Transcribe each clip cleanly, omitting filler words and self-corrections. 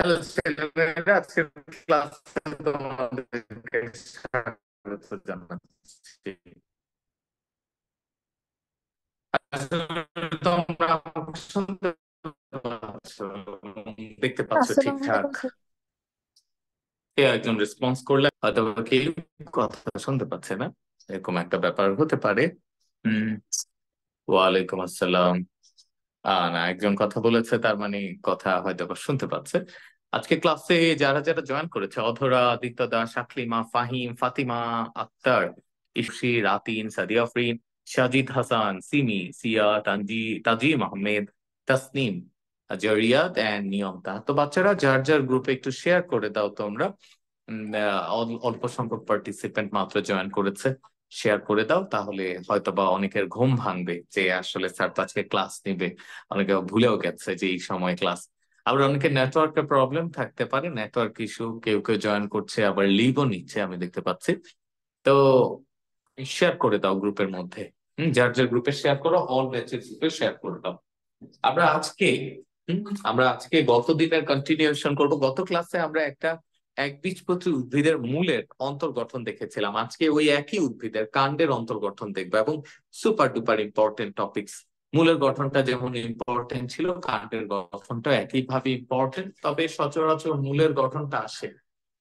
Hello ছেলেমেয়েরা, আজকের ক্লাসে তোমাদেরকে স্বাগত জানাচ্ছি। আসলে তোমরা আমাকে শুনতে পাচ্ছ, দেখতে পাচ্ছ আসসালামু ঠিকঠাক? আলাইকুম স্যার। কেউ একজন রেসপন্স করলে হয়তো বা কেউ কথা শুনতে পাচ্ছে না, এরকম একটা ব্যাপার হতে পারে। হম। ওয়ালাইকুম আসসালাম। না, একজন কথা বলেছে, তার মানে কথা হয়তো বা শুনতে পাচ্ছে। আজকে ক্লাসে যারা যারা জয়েন করেছে: অধরা, Aditya Das, Aklima, Fahim, Fatima Akter, EC, রাতিন, Sadia Afrin, Sajid Hasan, Simi, Siya, Tazim Ahmed, Tasnim, জরিয়াত and নিয়মতা। তো বাচ্চারা যার যার গ্রুপে একটু শেয়ার করে দাও তোমরা। অল্প সংখ্যক পার্টিসিপেন্ট মাত্র জয়েন করেছে। শেয়ার করে দাও, তাহলে হয়তোবা অনেকের ঘুম ভাঙবে যে আসলে স্যার তো আজকে ক্লাস নিবে। অনেকে ভুলেও গেছে যে এই সময় ক্লাস। আবার অনেকে নেটওয়ার্কের প্রবলেম থাকতে পারে, নেটওয়ার্ক ইস্যু, কেউ কেউ জয়েন করছে আবার লিভও নিচ্ছে, আমি দেখতে পাচ্ছি। তো শেয়ার করে দাও গ্রুপের মধ্যে। যার যার গ্রুপে শেয়ার করো, অল ব্যাচের গ্রুপে শেয়ার করে দাও। আমরা আজকে হুম, আমরা আজকে গত দিনের কন্টিনিউশন করব। গত ক্লাসে আমরা একটা একবীজপত্রী উদ্ভিদের মূলের অন্তর্গঠন দেখেছিলাম। আজকে ওই একই উদ্ভিদের কাণ্ডের অন্তর্গঠন দেখবো, এবং সুপার ডুপার ইম্পর্টেন্ট টপিকস। মূলের গঠনটা যেমন ইম্পর্টেন্ট ছিল, কাণ্ডের গঠনটা একইভাবে ইম্পর্টেন্ট, তবে সচরাচর মূলের গঠনটা আসে,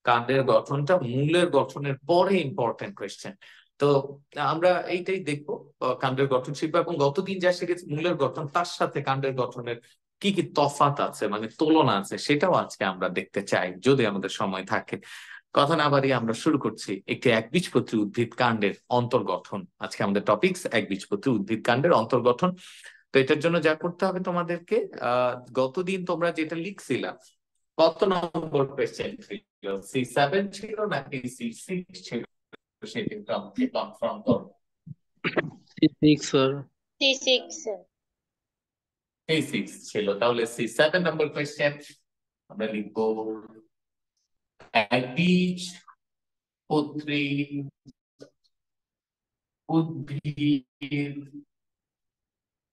কাণ্ডের গঠনটা মূলের গঠনের পরে ইম্পর্টেন্ট কোয়েশ্চেন। তো আমরা এইটাই দেখবো, কাণ্ডের গঠন শিখবো, এবং গতদিন যা শিখেছি মূলের গঠন, তার সাথে কাণ্ডের গঠনের কি কি তফাৎ আছে, মানে তুলনা আছে, সেটাও আজকে আমরা দেখতে চাই যদি আমাদের সময় থাকে। কথা না বাড়িয়ে আমরা শুরু করছি। একটি একবীজপত্রী উদ্ভিদ কাণ্ডের অন্তর্গঠন, আজকে আমাদের টপিকস একবীজপত্রী উদ্ভিদ কাণ্ডের অন্তর্গঠন। তো এটার জন্য যা করতে হবে তোমাদেরকে, গতদিন তোমরা যেটা লিখছিলা, কত নম্বর কোয়েশ্চেন ছিল? C7 ছিল নাকি C6 ছিল? সেটা একটু আমাকে কনফার্ম করো। Six sir. C6 C6 ছিল, তাহলে C7 নম্বর কোয়েশ্চেন আমরা লিখবো: একবীজপত্রী উদ্ভিদ,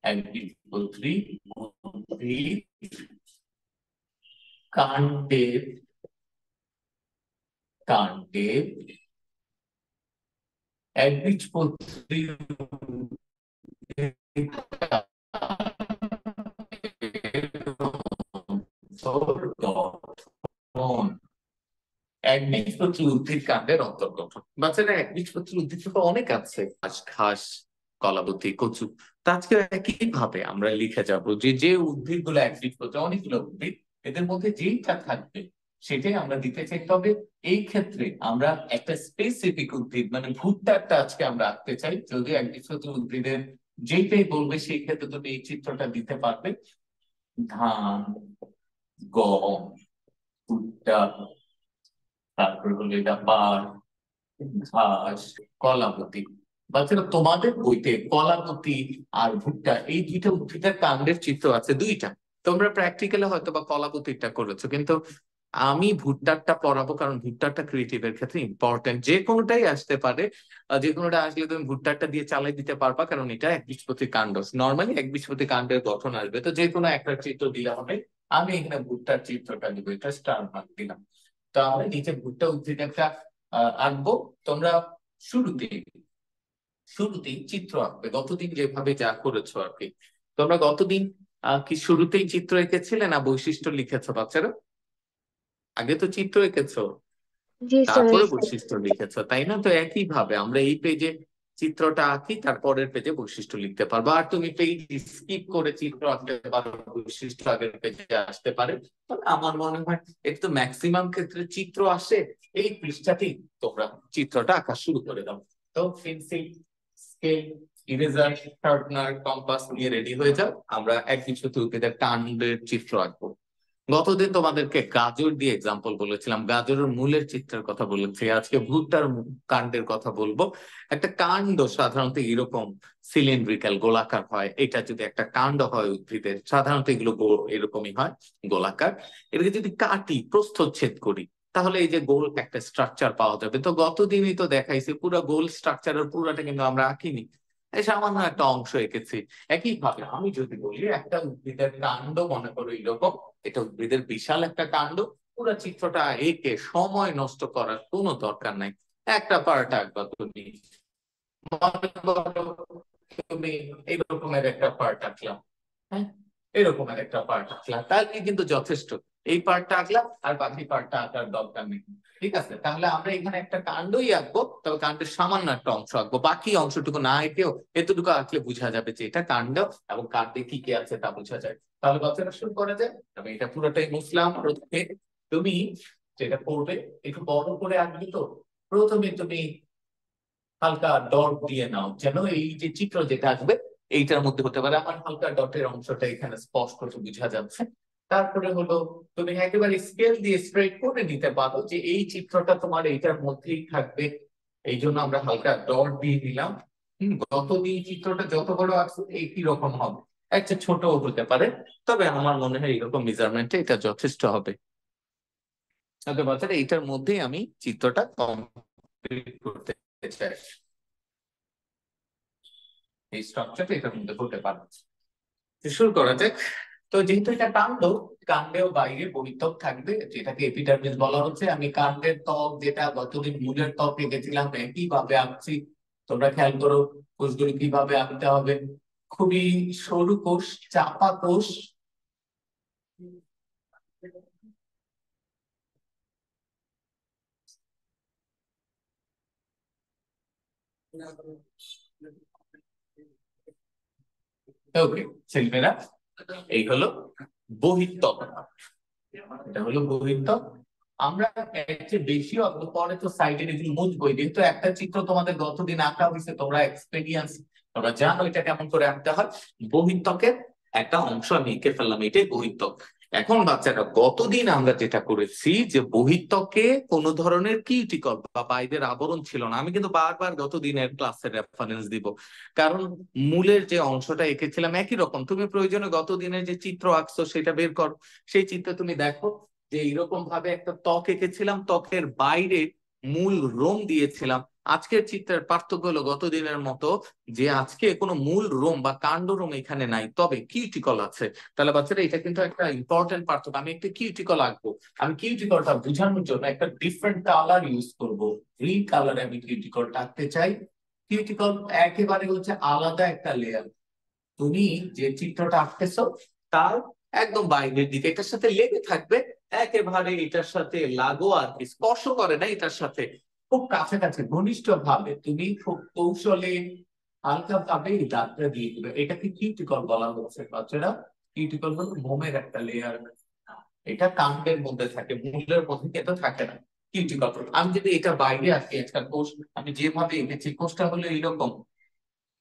একবীজপত্রী উদ্ভিদ কাণ্ডের কাণ্ডের একবীজপত্রী উদ্ভিদ গঠন, একবীজপত্রী উদ্ভিদ কাণ্ডের অন্তর্গঠন। বাচ্চারা, একবীজপত্রী উদ্ভিদ তো অনেক আছে, ঘাস ঘাস, কলাবতী, কচু। তা আজকে একই ভাবে আমরা লিখে যাব যে যে উদ্ভিদগুলো একবীজপত্রী, অনেকগুলো উদ্ভিদ, এদের মধ্যে যেইটা থাকবে সেটাই আমরা দিতে চাই। তবে এই ক্ষেত্রে আমরা একটা স্পেসিফিক উদ্ভিদ, মানে ভুট্টাটা আজকে আমরা আঁকতে চাই। যদিও একবীজপত্রী উদ্ভিদের যেইটাই বলবে সেই ক্ষেত্রে তুমি এই চিত্রটা দিতে পারবে: ধান, গম, ভুট্টা, তারপর হলো এটা পাট, ঘাস, কলাপতি। বাচ্চারা, তোমাদের বইতে কলাপতি আর ভুট্টা, এই দুইটা উদ্ভিদের কাণ্ডের চিত্র আছে দুইটা। তোমরা প্র্যাকটিক্যালি হয়তো বা কলাপতিটা করেছো, কিন্তু আমি ভুট্টারটা পড়াবো, কারণ ভুট্টারটা ক্রিয়েটিভের ক্ষেত্রে ইম্পর্টেন্ট। যে কোনোটাই আসতে পারে, যে কোনোটা আসলে তুমি ভুট্টারটা দিয়ে চালাই দিতে পারবা, কারণ এটা একবীজপত্রী কাণ্ড। নর্মালি একবীজপত্রী কাণ্ডের গঠন আসবে, তো যে কোনো একটা চিত্র দিলে হবে। আমি এখানে ভুট্টার চিত্রটা দিব, এটা স্টার মার্ক দিলাম। তো আমরা নিচে ভুট্টা উদ্ভিদ একটা আঁকবো। তোমরা শুরুতে শুরুতেই চিত্র আঁকবে, গতদিন যেভাবে যা করেছো আর কি। তোমরা গতদিন কি শুরুতেই চিত্র এঁকেছিলে, না বৈশিষ্ট্য লিখেছো বাচ্চারা? আগে তো চিত্র এঁকেছো, জি স্যার। তারপরে বৈশিষ্ট্য লিখেছো, তাই না? তো একই ভাবে আমরা এই পেজে চিত্রটা আঁকি, তারপরের পেজে বৈশিষ্ট্য লিখতে পারবো। আর তুমি পেজ স্কিপ করে চিত্র আঁকতে পারো, বৈশিষ্ট্য আগের পেজে আসতে পারে। তবে আমার মনে হয় একটু ম্যাক্সিমাম ক্ষেত্রে চিত্র আসে এই পৃষ্ঠাতেই। তোমরা চিত্রটা আঁকা শুরু করে দাও। তো pencil, scale, eraser, sharpener, compass নিয়ে রেডি হয়ে যাও। আমরা একবীজপত্রী উদ্ভিদের কাণ্ডের চিত্র আঁকবো। গতদিন তোমাদেরকে গাজর দিয়ে এক্সাম্পল বলেছিলাম, গাজরের মূলের চিত্রের কথা বলেছি। আজকে ভুট্টার কাণ্ডের কথা বলবো। একটা কাণ্ড সাধারণত এরকম সিলিন্ড্রিক্যাল, গোলাকার হয়। এটা যদি একটা কাণ্ড হয় উদ্ভিদের, সাধারণত এগুলো এরকমই হয়, গোলাকার। এটাকে যদি কাটি, প্রস্থচ্ছেদ করি, তাহলে এই যে গোল একটা স্ট্রাকচার পাওয়া যাবে। তো গতদিনই তো দেখাইছি, পুরো গোল স্ট্রাকচারের পুরোটা কিন্তু আমরা আঁকিনি। এই সামান্য একটা অংশ এঁকেছি। একইভাবে আমি যদি বলি একটা উদ্ভিদের কাণ্ড মনে করো এইরকম, এটা উদ্ভিদের বিশাল একটা কাণ্ড, পুরো চিত্রটা এঁকে সময় নষ্ট করার কোনো দরকার নাই, একটা পার্ট আঁকবা তুমি। মনে করো তুমি এইরকমের একটা পার্ট আঁকলাম, হ্যাঁ, এরকমের একটা পার্ট আঁকলাম, তাহলে কিন্তু যথেষ্ট। এই পার্টটা আঁকলাম আর বাকি পার্টটা আঁকার দরকার নেই। ঠিক আছে, তাহলে আমরা এখানে একটা কাণ্ডই আঁকবো, তবে কাণ্ডের সামান্য একটা অংশ আঁকবো, বাকি অংশটুকু না এঁকেও এতটুকু আঁকলে বোঝা যাবে যে এটা কাণ্ড এবং কাণ্ডে কি কি আছে তা বোঝা যায়। তাহলে বাচ্চারা শুরু করা যায়। আমি এটা পুরোটাই মুছলাম। প্রথমে তুমি যেটা করবে, একটু বড় করে আঁকবে তো। প্রথমে তুমি হালকা ডট দিয়ে নাও, যেন এই যে চিত্র যেটা আসবে এইটার মধ্যে হতে পারে। আমার হালকা ডটের অংশটা এখানে স্পষ্ট বোঝা যাচ্ছে। তারপরে হলো তুমি একেবারে স্কেল দিয়ে স্ট্রেট করে নিতে পারো যে এই চিত্রটা তোমার এইটার মধ্যেই থাকবে, এই জন্য আমরা হালকা ডট দিয়ে দিলাম। যত দিয়ে চিত্রটা যত বড় আসবে একই রকম হবে, একটা ছোট হতে পারে, তবে আমার মনে হয় এরকম মেজারমেন্টে এটা যথেষ্ট হবে। তবে বাচ্চারা এইটার মধ্যেই আমি চিত্রটা কমপ্লিট করতে চাই, এই স্ট্রাকচারটা এটার মধ্যে হতে পারে। শুরু করা যাক। তো যেহেতু এটা কাণ্ড, কাণ্ডেও বাইরে বহিত্বক থাকবে, যেটাকে এপিডার্মিস বলা হচ্ছে। আমি কাণ্ডের ত্বক, যেটা গতদিন মূলের ত্বক এঁকেছিলাম, একইভাবে আঁকছি। তোমরা খেয়াল করো কোষগুলো কিভাবে আঁকতে হবে। খুবই সরু কোষ, চাপা কোষ। ওকে ছেলেমেয়েরা, এই হলো বহিত্বক। এটা হলো বহিত্বক। আমরা এর চেয়ে বেশিও আঁকবো, পরে তো সাইডের এগুলো মুছবই। যেহেতু একটা চিত্র তোমাদের গতদিন আঁকা হয়েছে, তোমরা এক্সপেরিয়েন্স, তোমরা জানো এটা কেমন করে আঁকতে হয়। বহিত্বকের একটা অংশ আমি এঁকে ফেললাম, এটাই বহিত্বক। এখন বাচ্চারা, গতদিন আমরা যেটা করেছি যে বহিত্বকে কোনো ধরনের কিউটিকল বা বাইরের আবরণ ছিল না। আমি কিন্তু বারবার গতদিনের ক্লাসের রেফারেন্স দিব, কারণ মূলের যে অংশটা এঁকেছিলাম একই রকম। তুমি প্রয়োজনে গতদিনের যে চিত্র আঁকছো সেটা বের করো, সেই চিত্র তুমি দেখো যে এইরকম ভাবে একটা ত্বক এঁকেছিলাম, ত্বকের বাইরে মূল রোম দিয়েছিলাম। আজকের চিত্রের পার্থক্য হলো গতদিনের মতো যে আজকে কোনো মূল রোম বা কাণ্ড রোম এখানে নাই, তবে কিউটিকল আছে। তাহলে বাচ্চারা এটা কিন্তু একটা ইম্পর্টেন্ট পার্থক্য। আমি একটা কিউটিকল আঁকবো, আমি কিউটিকলটা বোঝানোর জন্য একটা ডিফারেন্ট কালার ইউজ করব। গ্রিন কালারে আমি কিউটিকলটা আঁকতে চাই। কিউটিকল একেবারে হচ্ছে আলাদা একটা লেয়ার। তুমি যে চিত্রটা আঁকতেছো তার একদম বাইরের দিকে এটার সাথে লেগে থাকবে, একেবারে এটার সাথে লাগোয়া আর কি, স্পর্শ করে না এটার সাথে, খুব কাছাকাছি ঘনিষ্ঠ ভাবে তুমি খুব কৌশলে হালকা ভাবে এই দাগটা দিয়ে দিবে। এটাকে কিউটিকল বলা হচ্ছে বাচ্চারা। কিউটিকল হলো মোমের একটা লেয়ার, এটা কাণ্ডের মধ্যে থাকে, মূলের মধ্যে কিন্তু থাকে না। কিউটিকল, আমি যদি এটা বাইরে আসি, একটা কোষ আমি যেভাবে এঁকেছি, কোষটা হলো এইরকম,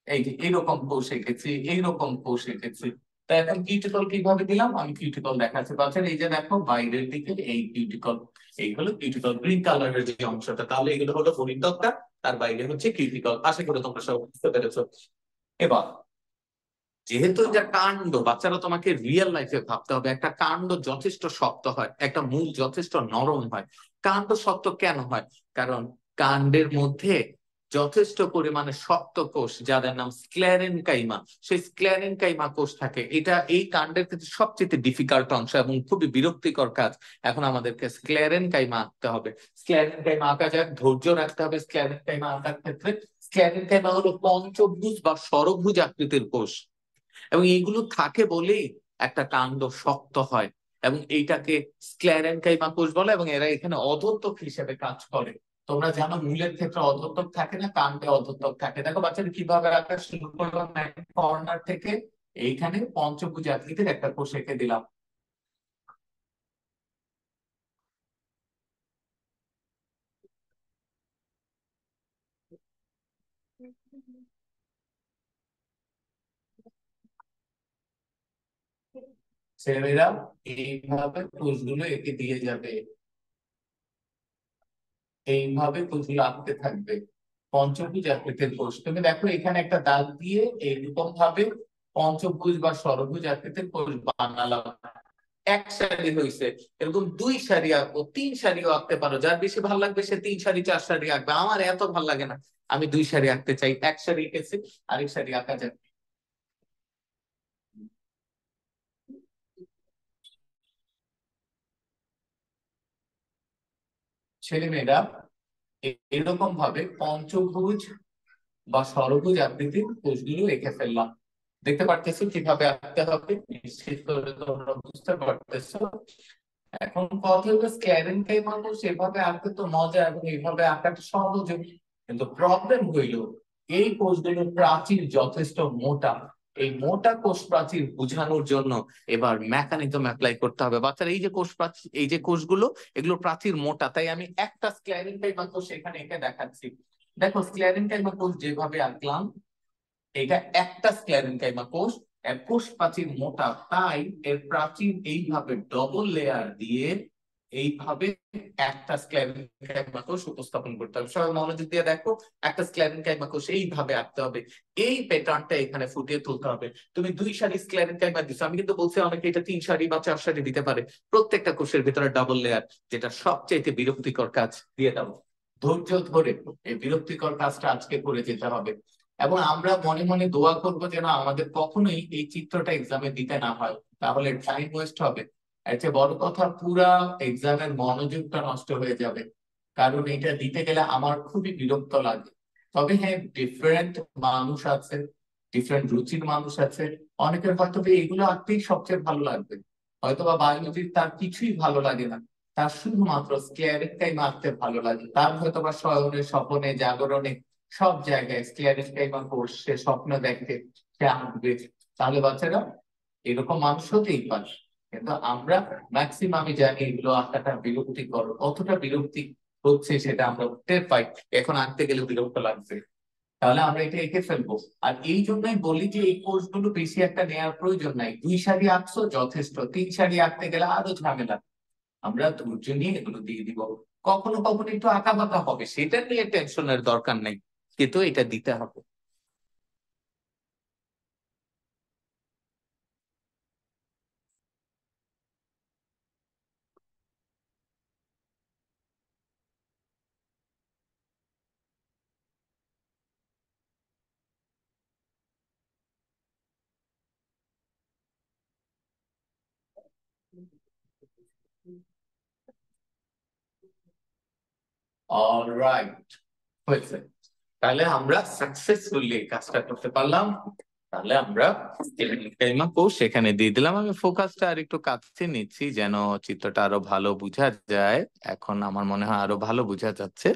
এই যে এইরকম কোষ এঁকেছি, এইরকম কোষ এঁকেছি। তা এখন কিউটিকল কিভাবে দিলাম, আমি কিউটিকল দেখাচ্ছি বাচ্চারা। এই যে দেখো বাইরের দিকে এই কিউটিকল, এই হলো কিউটিকল, গ্রিন কালারের যে অংশটা। তাহলে এগুলো হলো বহিঃত্বকটা, তার বাইরে হচ্ছে কিউটিকল। আশা করি তোমরা সব বুঝতে পেরেছো। এবার যেহেতু এটা কাণ্ড, বাচ্চারা তোমাকে রিয়েল লাইফে ভাবতে হবে। একটা কাণ্ড যথেষ্ট শক্ত হয়, একটা মূল যথেষ্ট নরম হয়। কাণ্ড শক্ত কেন হয়? কারণ কাণ্ডের মধ্যে যথেষ্ট পরিমাণে শক্ত কোষ, যাদের নাম স্ক্লেরেনকাইমা, সেই স্ক্লেরেনকাইমা কোষ থাকে। এটা এই কাণ্ডের ক্ষেত্রে সবচেয়ে ডিফিকাল্ট অংশ এবং খুবই বিরক্তিকর কাজ। এখন আমাদেরকে স্ক্লেরেনকাইমা আঁকতে হবে। স্ক্লেরেনকাইমা আঁকা যাক, ধৈর্য রাখতে হবে স্ক্লেরেনকাইমা আঁকার ক্ষেত্রে। স্ক্লেরেনকাইমা হলো পঞ্চভুজ বা ষড়ভুজ আকৃতির কোষ, এবং এইগুলো থাকে বলেই একটা কাণ্ড শক্ত হয়, এবং এইটাকে স্ক্লেরেনকাইমা কোষ বলে, এবং এরা এখানে অধোত্তক হিসেবে কাজ করে। তোমরা জানো মূলের ক্ষেত্রে অধোত্তক থাকে না, কাণ্ডে অধোত্তক থাকে। দেখো বাচ্চারা কিভাবে আঁকা শুরু করলাম, কর্নার থেকে এইখানে পঞ্চভুজ আকৃতির একটা কোষ এঁকে দিলাম। ছেলেরা এইভাবে কোষগুলো এঁকে দিয়ে যাবে, এইভাবে কোষগুলো আঁকতে থাকবে। পঞ্চভুজ আকৃতির কোষ, তুমি দেখো এখানে একটা দাগ দিয়ে এইরকম ভাবে পঞ্চভুজ বা ষড়ভুজ আকৃতির কোষ বানালাম। এক সারি হয়েছে, এরকম দুই সারি আঁকবো, তিন সারিও আঁকতে পারো। যার বেশি ভালো লাগবে সে তিন সারি চার সারি আঁকবে, আমার এত ভালো লাগে না। আমি 2 সারি আঁকতে চাই, 1 সারি এঁকেছি, আরেক সারি আঁকা যাক। ছেলেমেয়েরা এরকম ভাবে পঞ্চভুজ বা ষড়ভুজ আকৃতির কোষগুলো এঁকে ফেললাম। দেখতে পারতেছো কিভাবে আঁকতে হবে? নিশ্চিত করে তোমরা বুঝতে পারতেছো। এখন কথা হলো স্ক্যারেন টাইমার সেভাবে আঁকতে তো মজা এবং এইভাবে আঁকাটা সহজ, কিন্তু প্রবলেম হইলো এই কোষগুলোর প্রাচীর যথেষ্ট মোটা। এই মোটা কোষ প্রাচীর বোঝানোর জন্য এবার মেকানিজম অ্যাপ্লাই করতে হবে। বাচ্চারা এই যে কোষ প্রাচীর, এই যে কোষগুলো, এগুলো প্রাচীর মোটা, তাই আমি একটা স্ক্লেরেন টাইমার কোষ এখানে এঁকে দেখাচ্ছি। দেখো স্ক্লেরেন টাইমার কোষ যেভাবে আঁকলাম, এটা একটা স্ক্লেরেনকাইমা কোষ, এর কোষ প্রাচীর মোটা, তাই এর প্রাচীর এইভাবে ডবল লেয়ার দিয়ে এইভাবে একটা স্ক্লেরেনকাইমা কোষ উপস্থাপন করতে হবে। সবাই মনোযোগ দিয়ে দেখো, একটা স্ক্লেরেনকাইমা কোষ এইভাবে আঁকতে হবে, এই প্যাটার্নটা এখানে ফুটিয়ে তুলতে হবে। তুমি 2 সারি স্ক্লেরেনকাইমা দিছো, আমি কিন্তু বলছি অনেকে এটা 3 সারি বা 4 সারি দিতে পারে। প্রত্যেকটা কোষের ভিতরে ডাবল লেয়ার, যেটা সবচেয়ে বিরক্তিকর কাজ, দিয়ে দাও। ধৈর্য ধরে এই বিরক্তিকর কাজটা আজকে করে যেতে হবে, এবং আমরা মনে মনে দোয়া করবো যেন আমাদের কখনোই এই চিত্রটা এক্সামে দিতে না হয়, তাহলে টাইম ওয়েস্ট হবে। এর চেয়ে বড় কথা, পুরা এক্সামের মনোযোগটা নষ্ট হয়ে যাবে, কারণ এটা দিতে গেলে আমার খুবই বিরক্ত লাগে। তবে হ্যাঁ, ডিফারেন্ট মানুষ আছে, ডিফারেন্ট রুচির মানুষ আছে। অনেকের হয়তো এগুলো আঁকতেই সবচেয়ে ভালো লাগবে, হয়তোবা বায়োলজির তার কিছুই ভালো লাগে না, তার শুধুমাত্র স্ক্লেরেনকাই মারতে ভালো লাগে, তার হয়তোবা শয়নে স্বপনে জাগরণে সব জায়গায় স্ক্লেরেনকাই বা কোর্স সে স্বপ্ন দেখে, সে আঁকবে। তাহলে বাচ্চারা এরকম মানুষ হতেই পারে, কিন্তু আমরা ম্যাক্সিমামই জানি এগুলো আঁকাটা বিরক্তিকর, কতটা বিরক্তি হচ্ছে সেটা আমরা টের পাই। এখন আঁকতে গেলে বিরক্ত লাগছে, তাহলে আমরা এটা এঁকে ফেলবো। আর এই জন্যই বলি যে এই কোর্সগুলো বেশি একটা নেওয়ার প্রয়োজন নাই, 2 সারি আঁকছো যথেষ্ট, 3 সারি আঁকতে গেলে আরো ঝামেলা। আমরা ধৈর্য নিয়ে এগুলো দিয়ে দিব। কখনো কখনো একটু আঁকা বাঁকা হবে, সেটা নিয়ে টেনশনের দরকার নেই, কিন্তু এটা দিতে হবে। অলরাইট, হয়েছে। তাহলে আমরা সাকসেসফুলি কাজটা করতে পারলাম। তাহলে আমরা সেখানে দিয়ে দিলাম। আমি ফোকাসটা আর একটু কাছে নিচ্ছি যেন চিত্রটা আরো ভালো বোঝা যায়। এখন আমার মনে হয় আরো ভালো বোঝা যাচ্ছে।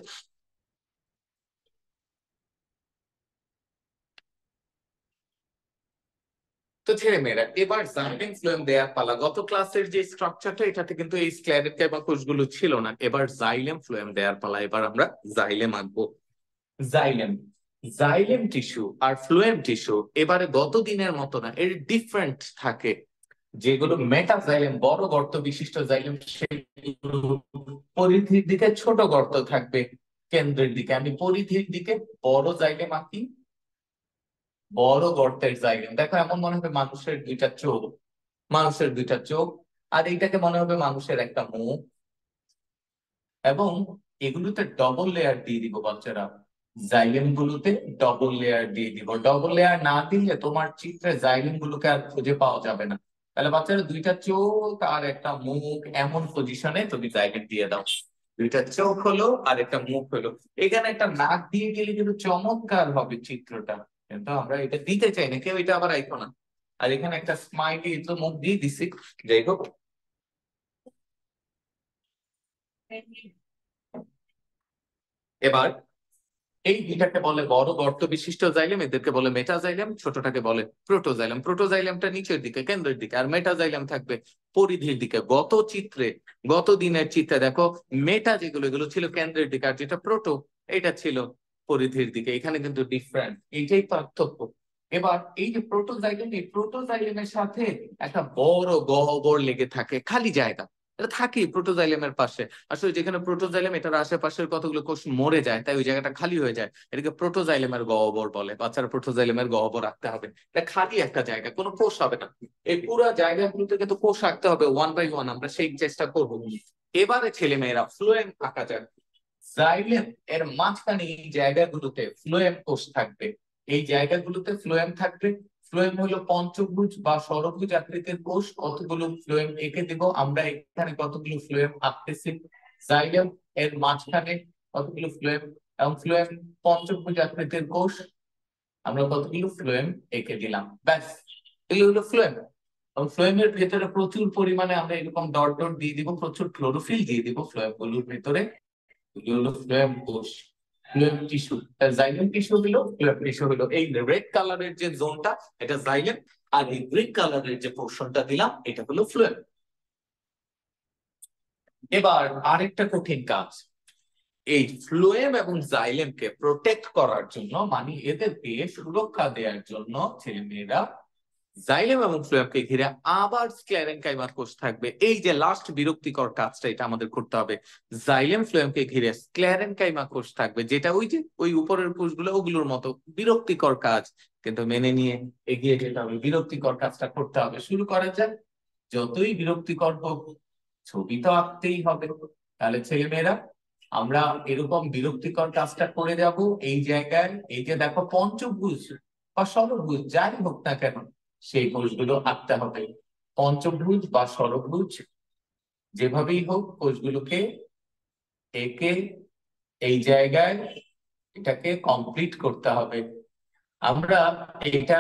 তো ছেলে মেয়েরা, এবার জাইলেম ফ্লোয়েম দেয়ার পালা। গত ক্লাসের যে স্ট্রাকচারটা, এটাতে কিন্তু এই স্ক্লেরেনকাইমা কোষগুলো ছিল না। এবার জাইলেম ফ্লোয়েম দেয়ার পালা। এবার আমরা জাইলেম আঁকবো। জাইলেম, জাইলেম টিস্যু আর ফ্লোয়েম টিস্যু এবারে গত দিনের মতো না, এর ডিফারেন্ট থাকে। যেগুলো মেটাজাইলেম, বড় গর্ত বিশিষ্ট জাইলেম, সেগুলো পরিধির দিকে ছোট গর্ত থাকবে, কেন্দ্রের দিকে। আমি পরিধির দিকে বড় জাইলেম আঁকি, বড় গর্তের জাইলেম। দেখো এমন মনে হবে মানুষের 2টা চোখ, মানুষের 2টা চোখ, আর এইটাকে মনে হবে মানুষের একটা মুখ। এবং এগুলোতে ডবল লেয়ার দিয়ে দিব বাচ্চারা, জাইলেম গুলোতে ডবল লেয়ার দিয়ে দিব। ডবল লেয়ার না দিলে তোমার চিত্রে জাইলেম গুলোকে আর খুঁজে পাওয়া যাবে না। তাহলে বাচ্চারা 2টা চোখ আর একটা মুখ এমন পজিশনে তুমি জাইলেম দিয়ে দাও। 2টা চোখ হলো আর একটা মুখ হলো, এখানে একটা নাক দিয়ে গেলে কিন্তু চমৎকার হবে চিত্রটা, কিন্তু আমরা এটা দিতে চাই না, কেউ এটা আবার আইকো না। আর এখানে একটা স্মাইলি তো মুখ দিয়ে দিছি, যাই হোক। এবার এই দুইটাকে বলে বড় গর্ত বিশিষ্ট জাইলেম, এদেরকে বলে মেটাজাইলেম, ছোটটাকে বলে প্রোটোজাইলেম। প্রোটোজাইলেমটা নিচের দিকে কেন্দ্রের দিকে, আর মেটাজাইলেম থাকবে পরিধির দিকে। গত চিত্রে, গত দিনের চিত্রে দেখো, মেটা যেগুলো এগুলো ছিল কেন্দ্রের দিকে, আর যেটা প্রোটো এটা ছিল পরিধির দিকে। এখানে কিন্তু ডিফারেন্ট, এইটাই পার্থক্য। এবার এই যে প্রোটোজাইলেম, এই প্রোটোজাইলেমের সাথে একটা বড় গহ্বর লেগে থাকে, খালি জায়গা। এটা থাকেই প্রোটোজাইলেমের পাশে। আসলে যেখানে প্রোটোজাইলেম, এটার আশেপাশের কতগুলো কোষ মরে যায়, তাই ওই জায়গাটা খালি হয়ে যায়। এটাকে প্রোটোজাইলেমের গহ্বর বলে। বাচ্চারা প্রোটোজাইলেমের গহ্বর রাখতে হবে, এটা খালি একটা জায়গা, কোনো কোষ হবে না। এই পুরো জায়গাগুলোতে কিন্তু কোষ রাখতে হবে 1 বাই 1, আমরা সেই চেষ্টা করবো। এবারে ছেলে মেয়েরা ফ্লোয়েম আঁকা যাক। জাইলেম এর মাঝখানে এই জায়গাগুলোতে ফ্লোয়েম কোষ থাকবে। এই জায়গাগুলোতে ফ্লোয়েম থাকবে। ফ্লোয়েম হলো পঞ্চভুজ বা ষড়ভুজ আকৃতির কোষ। কতগুলো ফ্লোয়েম এঁকে দেব আমরা, এখানে কতগুলো ফ্লোয়েম আঁকতেছি। জাইলেম এর মাঝখানে কতগুলো ফ্লোয়েম, এবং ফ্লোয়েম পঞ্চভুজ আকৃতির কোষ, আমরা কতগুলো ফ্লোয়েম এঁকে দিলাম। ব্যাস, এগুলো হলো ফ্লোয়েম। এবং ফ্লোয়েমের ভেতরে প্রচুর পরিমাণে আমরা এরকম ডট ডট দিয়ে দিব, প্রচুর ক্লোরোফিল দিয়ে দিব ফ্লোয়েম গুলোর ভেতরে। এগুলো হলো ফ্লোয়েম কোষ, ফ্লোয়েম টিস্যু। জাইলেম টিস্যু হলো, ফ্লোয়েম টিস্যু হলো। এই রেড কালারের যে জোনটা এটা জাইলেম, আর এই গ্রিন কালারের যে পোর্শনটা দিলাম এটা হলো ফ্লোয়েম। এবার আরেকটা কঠিন কাজ, এই ফ্লোয়েম এবং জাইলেমকে প্রোটেক্ট করার জন্য, মানে এদেরকে সুরক্ষা দেওয়ার জন্য ছেলেমেয়েরা জাইলেম এবং ফ্লোয়েমকে ঘিরে আবার স্ক্লেরেনকাইমার কোষ থাকবে। এই যে লাস্ট বিরক্তিকর কাজটা, এটা আমাদের করতে হবে। জাইলেম ফ্লোয়েমকে ঘিরে স্ক্লেরেনকাইমা কোষ থাকবে, যেটা ওই যে ওই উপরের কোষগুলো ওগুলোর মতো বিরক্তিকর কাজ, কিন্তু মেনে নিয়ে এগিয়ে যেতে হবে। বিরক্তিকর কাজটা করতে হবে। শুরু করা যাক। যতই বিরক্তিকর হোক, ছবি তো আঁকতেই হবে। তাহলে ছেলেমেয়েরা আমরা এরকম বিরক্তিকর কাজটা করে যাব। এই জায়গায় এই যে দেখো পঞ্চভুজ বা ষড়ভুজ যাই হোক না কেন, সেই কোষগুলো আঁকতে হবে। পঞ্চভুজ বা ষড়ভুজ যেভাবেই হোক কোষগুলোকে এঁকে এই জায়গায় এটাকে কমপ্লিট করতে হবে। আমরা এটা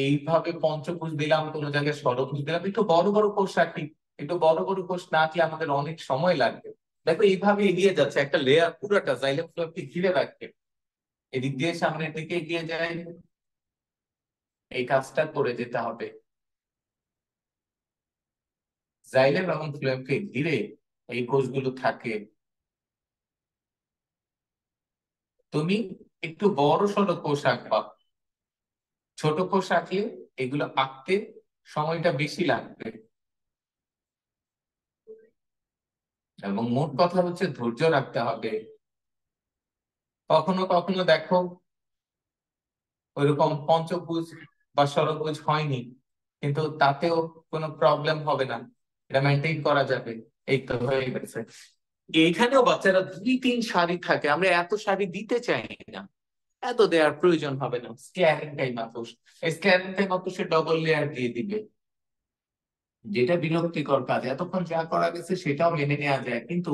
এইভাবে পঞ্চভুজ দিলাম, কোনো জায়গায় ষড়ভুজ দিলাম, একটু বড় বড় কোষ রাখি। একটু বড় বড় কোষ না আঁকলে আমাদের অনেক সময় লাগবে। দেখো এইভাবে এগিয়ে যাচ্ছে, একটা লেয়ার পুরোটা জাইলেম ফ্লোয়েমকে ঘিরে রাখবে। এদিক দিয়ে সামনের দিকে এগিয়ে যায়, এই কাজটা করে যেতে হবে। জাইলেম এবং ফ্লোয়েমকে ঘিরে এই কোষগুলো থাকে। তুমি একটু বড় সড়ো কোষ আঁকবা, ছোট কোষ আঁকলে এগুলো আঁকতে সময়টা বেশি লাগবে। এবং মোট কথা হচ্ছে ধৈর্য রাখতে হবে। কখনো কখনো দেখো ওইরকম পঞ্চভুজ বা ষড়ভুজ হয়নি, কিন্তু তাতেও কোনো প্রবলেম হবে না, এটা মেনটেন করা যাবে। এই তো হয়ে গেছে। এইখানেও বাচ্চারা 2-3 সারি থাকে, আমরা এত সারি দিতে চাই না, এত দেওয়ার প্রয়োজন হবে না। স্ক্লেরেনকাইমা কোষ, এই স্ক্লেরেনকাইমা কোষে ডবল লেয়ার দিয়ে দিবে। যেটা বিরক্তিকর কাজ, এতক্ষণ যা করা গেছে সেটাও মেনে নেওয়া যায়, কিন্তু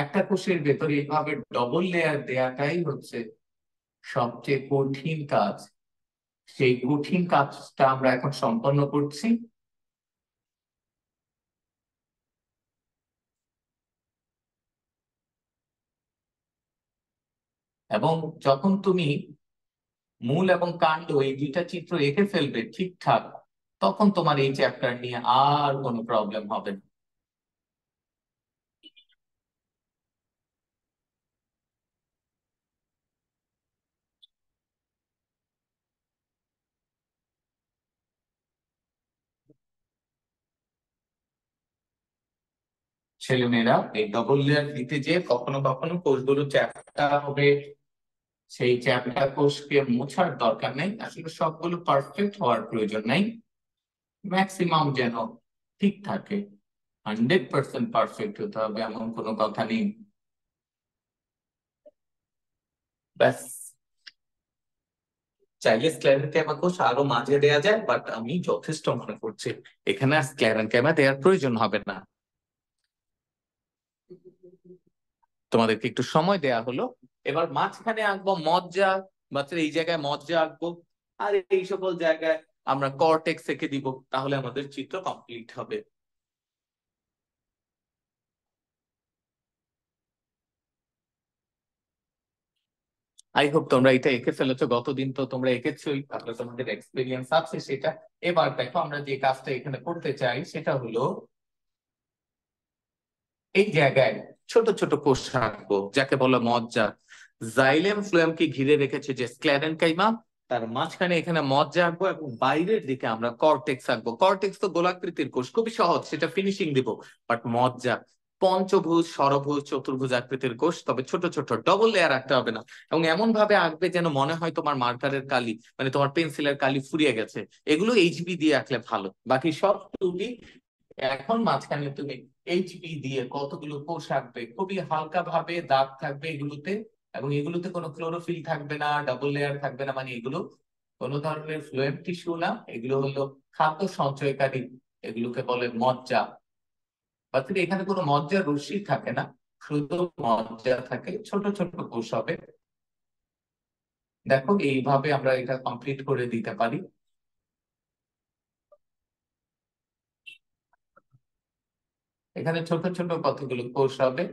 একটা কোষের ভেতরে এইভাবে ডবল লেয়ার দেওয়াটাই হচ্ছে সবচেয়ে কঠিন কাজ। সেই কঠিন কাজটা আমরা এখন সম্পন্ন করছি। এবং যখন তুমি মূল এবং কাণ্ড এই দুইটা চিত্র এঁকে ফেলবে ঠিকঠাক, তখন তোমার এই চ্যাপ্টার নিয়ে আর কোনো প্রবলেম হবে না। ছেলেমেয়েরা এই ডবল লেয়ার দিতে যে কখনো কখনো কোষগুলো চ্যাপ্টা হবে, সেই চ্যাপ্টা কোষকে মোছার দরকার নেই। আসলে সবগুলো পারফেক্ট হওয়ার প্রয়োজন নাই, ম্যাক্সিমাম যেন ঠিক থাকে। 100% পারফেক্ট হতে হবে এমন কোনো কথা নেই। ব্যাস, চাইলে স্ক্লেরেনকাইমা কোষ আরো মাঝে দেয়া যায়, বাট আমি যথেষ্ট মনে করছি এখানে আর স্ক্লেরেনকাইমা দেওয়ার প্রয়োজন হবে না। তোমাদেরকে একটু সময় দেয়া হলো। এবার মাঝখানে আঁকবো মজ্জা। বাচ্চারা এই জায়গায় মজ্জা আঁকবো, আর এই সকল জায়গায় আমরা কর্টেক্স এঁকে দিব, তাহলে আমাদের চিত্র কমপ্লিট হবে। আই হোপ তোমরা এটা এঁকে ফেলেছো, গতদিন তো তোমরা এঁকেছোই, তাহলে তোমাদের এক্সপিরিয়েন্স আছে সেটা। এবার দেখো আমরা যে কাজটা এখানে করতে চাই সেটা হলো এই জায়গায় ছোট ছোট কোষ আঁকবো, যাকে বলে মজ্জা। জাইলেম ফ্লোয়েমকে ঘিরে রেখেছে যে স্ক্লেরেনকাইমা, তার মাঝখানে এখানে মজ্জা আঁকবো, এবং বাইরের দিকে আমরা কর্টেক্স আঁকবো। কর্টেক্স তো গোলাকৃতির কোষ, খুবই সহজ, সেটা ফিনিশিং দিব। বাট মজ্জা পঞ্চভুজ, ষড়ভুজ, চতুর্ভুজ আকৃতির কোষ, তবে ছোট ছোট, ডবল লেয়ার আঁকতে হবে না। এবং এমন ভাবে আঁকবে যেন মনে হয় তোমার মার্কারের কালি, মানে তোমার পেন্সিলের কালি ফুরিয়ে গেছে। এগুলো এইচবি দিয়ে আঁকলে ভালো, বাকি সব টুবি। এখন মাঝখানে তুমি এইচবি দিয়ে কতগুলো কোষ আঁকবে, খুবই হালকা ভাবে দাগ থাকবে এগুলোতে, এবং এগুলোতে কোনো ক্লোরোফিল থাকবে না, ডাবল লেয়ার থাকবে না, মানে এগুলো কোনো ধরনের ফ্লুয়েম টিস্যু না, এগুলো হলো খাদ্য সঞ্চয়কারী, এগুলোকে বলে মজ্জা। অর্থাৎ এখানে কোনো মজ্জার রশ্মি থাকে না, শুধু মজ্জা থাকে, ছোট ছোট কোষ হবে। দেখো এইভাবে আমরা এটা কমপ্লিট করে দিতে পারি। এখানে ছোট ছোট কতগুলো কোষ হবে,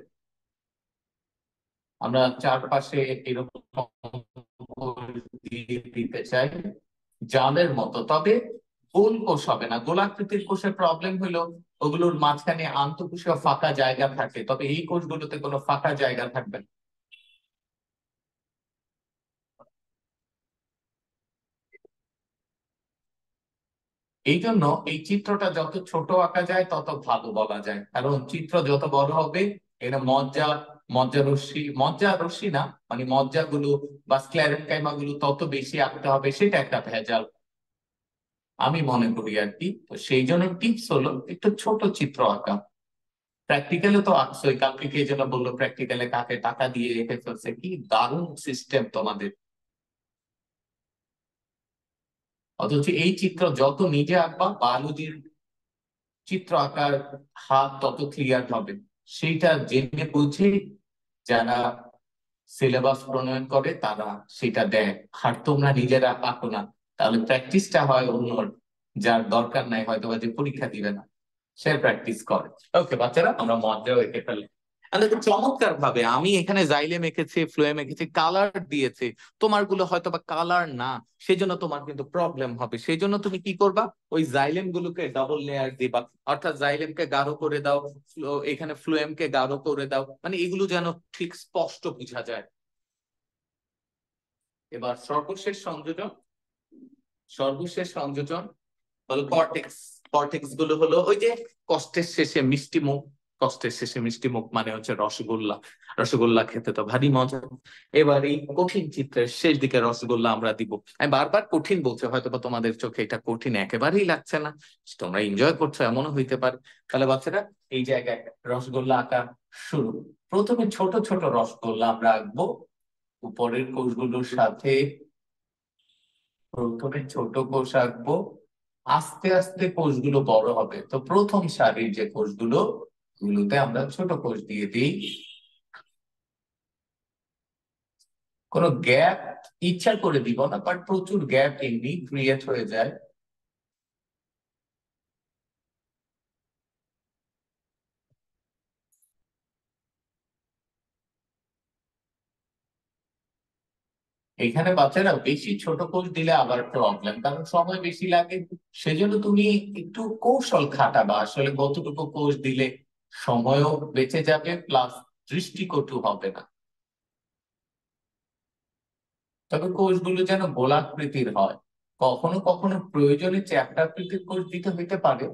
আমরা চারপাশে এরকম কোষ দিয়ে দিতে চাই জালের মতো। তবে গোল কোষ হবে না, গোলাকৃতির কোষের প্রবলেম হলো ওগুলোর মাঝখানে আন্তঃকোষীয় ফাঁকা জায়গা থাকে, তবে এই কোষগুলোতে কোনো ফাঁকা জায়গা থাকবে না। এই জন্য এই চিত্রটা যত ছোট আঁকা যায় তত ভালো বলা যায়, কারণ চিত্র যত বড় হবে এটা মজ্জা রশ্মি না, মানে মজ্জাগুলো বা স্ক্লেরেনকাইমা গুলো তত বেশি আঁকতে হবে, সেটা একটা ভেজাল আমি মনে করি আর কি। তো সেই জন্য টিপস হলো একটু ছোট চিত্র আঁকা। প্র্যাকটিক্যালে তো আঁকছোই, কালকে কে যেন বললো প্র্যাকটিক্যালে কাকে টাকা দিয়ে রেখে ফেলছে, কি দারুণ সিস্টেম তোমাদের। অথচ এই চিত্র যত নিজে আঁকবা, বায়োলজির চিত্র আঁকার হাত তত ক্লিয়ার হবে। সেইটা জেনে বুঝে যারা সিলেবাস প্রণয়ন করে তারা সেটা দেয়। আর তোমরা নিজেরা আঁকো না, তাহলে প্র্যাকটিসটা হয় অন্যর, যার দরকার নাই হয়তো বা যে পরীক্ষা দিবে না, সে প্র্যাকটিস করে। ওকে বাচ্চারা, আমরা মজাও এঁকে ফেলি। তাহলে খুব চমৎকার ভাবে আমি এখানে জাইলেম এঁকেছি, ফ্লোয়েম এঁকেছি, কালার দিয়েছি। তোমার গুলো হয়তো বা কালার না, সেই জন্য তোমার কিন্তু প্রবলেম হবে। সেই জন্য তুমি কি করবা, ওই জাইলেম গুলোকে ডাবল লেয়ার দিবা, অর্থাৎ জাইলেমকে গাঢ় করে দাও, এখানে ফ্লোয়েমকে গাঢ় করে দাও, মানে এগুলো যেন ঠিক স্পষ্ট বোঝা যায়। এবার সর্বশেষ সংযোজন হলো কর্টেক্স। কর্টেক্স গুলো হলো ওই যে কষ্টের শেষে মিষ্টি মুখ, কষ্টের শেষে মিষ্টি মুখ মানে হচ্ছে রসগোল্লা। রসগোল্লা খেতে তো ভারী মজা। এবার এই কঠিন চিত্রের শেষ দিকে রসগোল্লা আমরা দিব। আমি বারবার কঠিন বলছি, হয়তো বা তোমাদের চোখে এটা কঠিন একেবারেই লাগছে না, তোমরা এনজয় করছো এমনও হইতে পারে। তাহলে বাচ্চারা এই জায়গায় রসগোল্লা আঁকা শুরু। প্রথমে ছোট ছোট রসগোল্লা আমরা আঁকবো উপরের কোষগুলোর সাথে। প্রথমে ছোট কোষ আঁকবো, আস্তে আস্তে কোষগুলো বড় হবে। তো প্রথম সারির যে কোষগুলো, ওগুলোতে আমরা ছোট কোষ দিয়ে দিই। কোনো গ্যাপ ইচ্ছা করে দিব না, বাট প্রচুর গ্যাপ এমনি ক্রিয়েট হয়ে যায়। এখানে বাচ্চারা বেশি ছোট কোষ দিলে আবার প্রবলেম, কারণ সময় বেশি লাগে। সেজন্য তুমি একটু কৌশল খাটাবা, আসলে কতটুকু কোষ দিলে সময়ও বেঁচে যাবে, প্লাস দৃষ্টিকটু হবে না। তবে কোষগুলো যেন গোলাকৃতির হয়, কখনো কখনো প্রয়োজনে চ্যাপ্টাকৃতির কোষ দিতে হইতে পারে।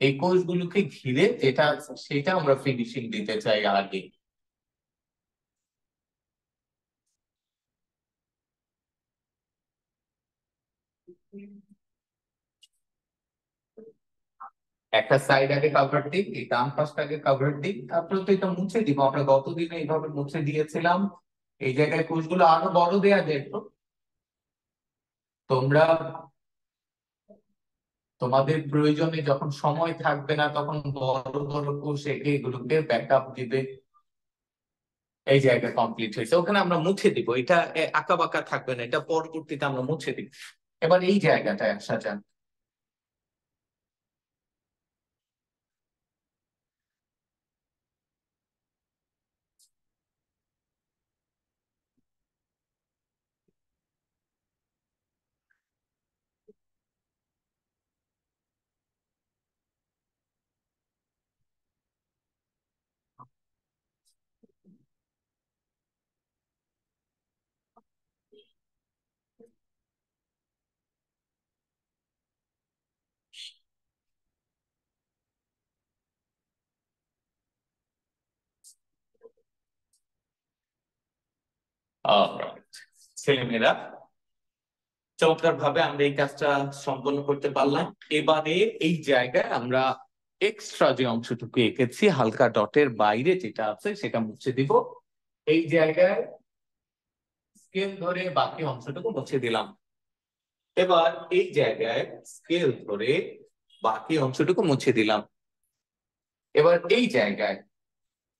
এই কোষগুলোকে ঘিরে যেটা আছে সেটা আমরা ফিনিশিং দিতে চাই আগে। একটা সাইড আগে কভার দিই, এই ডান পাশটা আগে কভার দিই, তারপরে তো এটা মুছে দিব। আমরা গতদিনে এইভাবে মুছে দিয়েছিলাম। এই জায়গায় কোষগুলো আরো বড় দেয়া যায় তো। তোমরা তোমাদের প্রয়োজনে যখন সময় থাকবে না, তখন বড় বড় কোষ এঁকে এগুলোকে ব্যাকআপ দিবে। এই জায়গা কমপ্লিট হয়েছে, ওখানে আমরা মুছে দিব, এটা আঁকা বাঁকা থাকবে না, এটা পরবর্তীতে আমরা মুছে দিব। এবার এই জায়গাটায় আসা যাক। ছেলেমেয়েরা চমৎকার ভাবে আমরা এই কাজটা সম্পন্ন করতে পারলাম। এবারে এই জায়গায় আমরা এক্সট্রা যে অংশটুকু এঁকেছি হালকা ডটের বাইরে যেটা আছে সেটা মুছে দিব। এই জায়গায় স্কেল ধরে বাকি অংশটুকু মুছে দিলাম। এবার এই জায়গায় স্কেল ধরে বাকি অংশটুকু মুছে দিলাম। এবার এই জায়গায়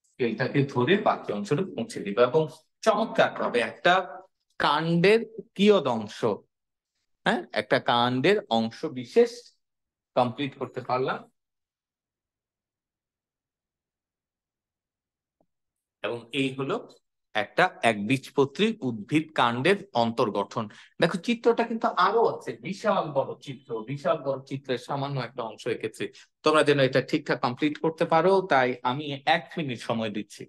স্কেলটাকে ধরে বাকি অংশটুকু মুছে দিব এবং চমৎকার ভাবে একটা কাণ্ডের কিয়দ অংশ, একটা কাণ্ডের অংশ বিশেষ কমপ্লিট করতে পারলাম। এবং এই হলো একটা একবীজপত্রী উদ্ভিদ কাণ্ডের অন্তর্গঠন। দেখো চিত্রটা কিন্তু আরো আছে, বিশাল বড় চিত্র, বিশাল বড় চিত্রের সামান্য একটা অংশ এঁকেছি। তোমরা যেন এটা ঠিকঠাক কমপ্লিট করতে পারো তাই আমি 1 মিনিট সময় দিচ্ছি।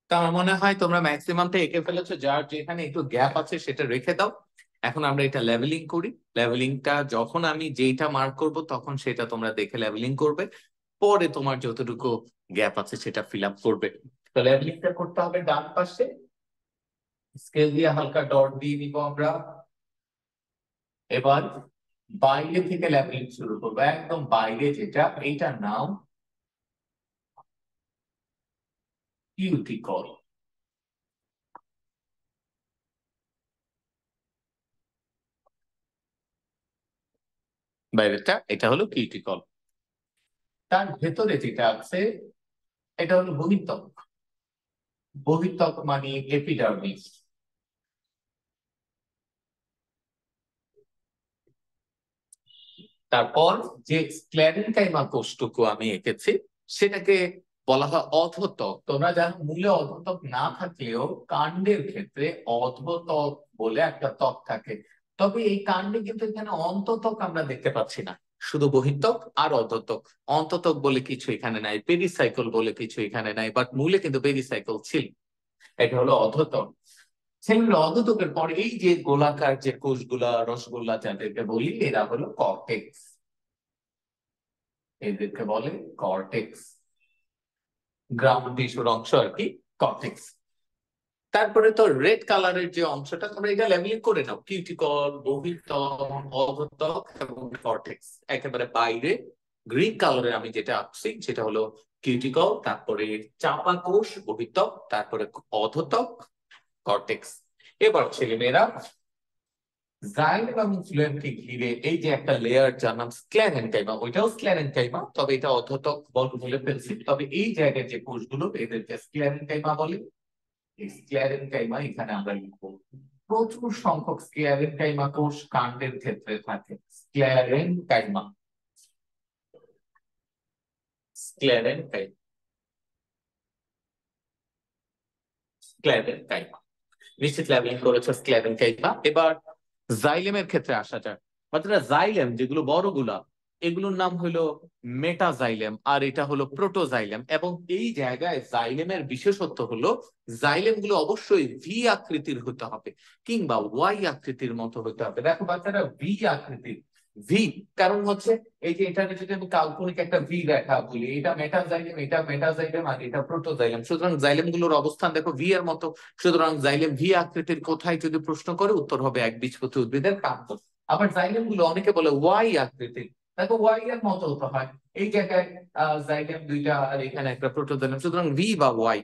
তা আমার মনে হয় তোমরা ম্যাক্সিমামটা এঁকে ফেলেছো, যার যেখানে একটু গ্যাপ আছে সেটা রেখে দাও। এখন আমরা এটা লেভেলিং করি। লেভেলিংটা যখন আমি যেটা মার্ক করব তখন সেটা তোমরা দেখে লেভেলিং করবে, পরে তোমার যতটুকু গ্যাপ আছে সেটা ফিল আপ করবে। তো লেভেলিংটা করতে হবে ডান পাশে, স্কেল দিয়ে হালকা ডট দিয়ে নিব আমরা। এবার বাইরে থেকে লেভেলিং শুরু করবো, একদম বাইরে যেটা, এইটার নাম কিউটিকল। বাইরেটা এটা হলো কিউটিকল। তার ভেতরে যেটা আছে এটা হলো বহিঃত্বক। বহিঃত্বক মানে এপিডার্মিস। তারপর যে স্ক্লেরেনকাইমা কোষটুকু আমি এঁকেছি সেটাকে বলা হয় অধোত্বক। তোমরা জানো মূলে অধোত্বক না থাকলেও কাণ্ডের ক্ষেত্রে অধোত্বক বলে একটা ত্বক থাকে। তবে এই কাণ্ডে কিন্তু এখানে অন্তত্বক আমরা দেখতে পাচ্ছি না, শুধু বহিঃত্বক আর অধোত্বক। অন্তত্বক বলে কিছু এখানে নাই, পেরিসাইকেল বলে কিছু এখানে নাই, বাট মূলে কিন্তু পেরিসাইকেল ছিল। এটা হলো অধোত্বক। সেগুলো অধোত্বকের পর এই যে গোলাকার যে কোষগুলা, রসগোল্লা যাদেরকে বলি, এরা হলো কর্টেক্স। এদেরকে বলে কর্টেক্স, গ্রাউন্ড টিস্যুর অংশ আর কি, কর্টেক্স। তারপরে তো রেড কালারের যে অংশটা, তোমরা এটা লেবেলিং করে নাও, কিউটিকল, বহিঃত্বক, অধোত্বক এবং কর্টেক্স। একেবারে বাইরে গ্রিন কালারের আমি যেটা আঁকছি সেটা হলো কিউটিকল, তারপরে চাপা কোষ বহিঃত্বক, তারপরে অধোত্বক, কর্টেক্স। এবার ছেলেমেয়েরা জাইলেম এবং ফ্লুয়েমকে ঘিরে এই যে একটা লেয়ার যার নাম স্ক্লেরেনকাইমা, ওইটাও স্ক্লেরেনকাইমা, তবে এটা অধোত্বক বলে ফেলছি। তবে এই জায়গায় যে কোষগুলো এদেরকে স্ক্লেরেনকাইমা বলে। এই স্ক্লেরেনকাইমা এখানে আমরা লিখবো। প্রচুর সংখ্যক স্ক্লেরেনকাইমা কোষ কাণ্ডের ক্ষেত্রে থাকে। Sclerenchyma, sclerenchyma, sclerenchyma. নিশ্চিত লেবেলিং করেছো স্ক্লেরেনকাইমা। এবার জাইলেমের ক্ষেত্রে আসা যাক। বাচ্চারা জাইলেম যেগুলো বড়গুলা, এগুলোর নাম হলো মেটাজাইলেম আর এটা হলো প্রোটোজাইলেম। এবং এই জায়গায় জাইলেমের বিশেষত্ব হলো জাইলেম গুলো অবশ্যই ভি আকৃতির হতে হবে কিংবা ওয়াই আকৃতির মতো হতে হবে। দেখো বাচ্চারা ভি আকৃতির, ভি কারণ হচ্ছে এই যে এটা যদি আমি কাল্পনিক একটা ভি দেখা বলি, এটা মেটাজাইলেম, এটা মেটাজাইলেম আর এটা প্রোটোজাইলেম, সুতরাং জাইলেম গুলোর অবস্থান দেখো ভি এর মতো। সুতরাং জাইলেম ভি আকৃতির কোথায় যদি প্রশ্ন করে উত্তর হবে একবীজপত্রী উদ্ভিদের কাণ্ড। আবার জাইলেম গুলো অনেকে বলে ওয়াই আকৃতির, দেখো ওয়াই এর মতো তো হয়, এই জায়গায় জাইলেম দুইটা আর এখানে একটা প্রোটোজাইলেম, সুতরাং ভি বা ওয়াই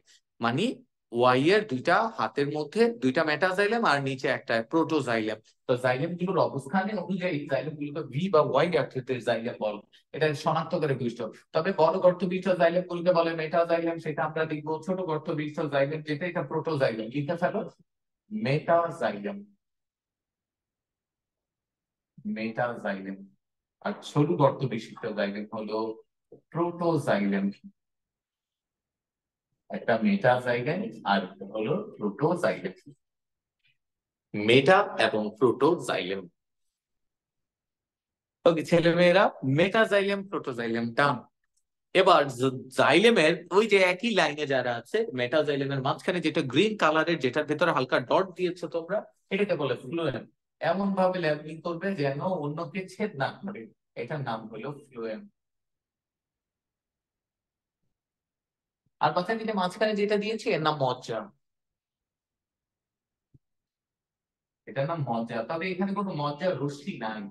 মানে ওয়াই এর দুইটা হাতের মধ্যে দুইটা মেটাজাইলেম আর নিচে একটা প্রোটোজাইলেম। তো জাইলেম গুলোর অবস্থানের অনুযায়ী জাইলেম গুলোকে ভি বা ওয়াই আকৃতির জাইলেম বল, এটা শনাক্ত করে বৈশিষ্ট্য। তবে বড় গর্ত বিশিষ্ট জাইলেম গুলোকে বলে মেটাজাইলেম, সেটা আমরা লিখবো। ছোট গর্ত বিশিষ্ট জাইলেম যেটা, এটা প্রোটোজাইলেম, লিখে ফেলো মেটাজাইলেম, মেটাজাইলেম। আর ছোট গর্ত বিশিষ্ট জাইলেম হলো প্রোটোজাইলেম, একটা মেটাজাইলেম আর একটা হলো প্রোটোজাইলেম, মেটা এবং প্রোটোজাইলেম। ওকে ছেলেমেয়েরা, মেটাজাইলেম প্রোটোজাইলেম টার্ম। এবার জাইলেমের ওই যে একই লাইনে যারা আছে, মেটাজাইলেমের মাঝখানে যেটা গ্রিন কালারের, যেটার ভেতরে হালকা ডট দিয়েছো তোমরা, এটাকে বলে ফ্লুয়েম। এমন ভাবে লেবেলিং করবে যেন অন্যকে ছেদ না করে, এটার নাম হলো ফ্লুয়েম। আর কথা যেটা মাঝখানে যেটা দিয়েছি এর নাম মজ্জা, এটার নাম মজ্জা। তবে এখানে কোনো মজ্জার রশ্মি নাই,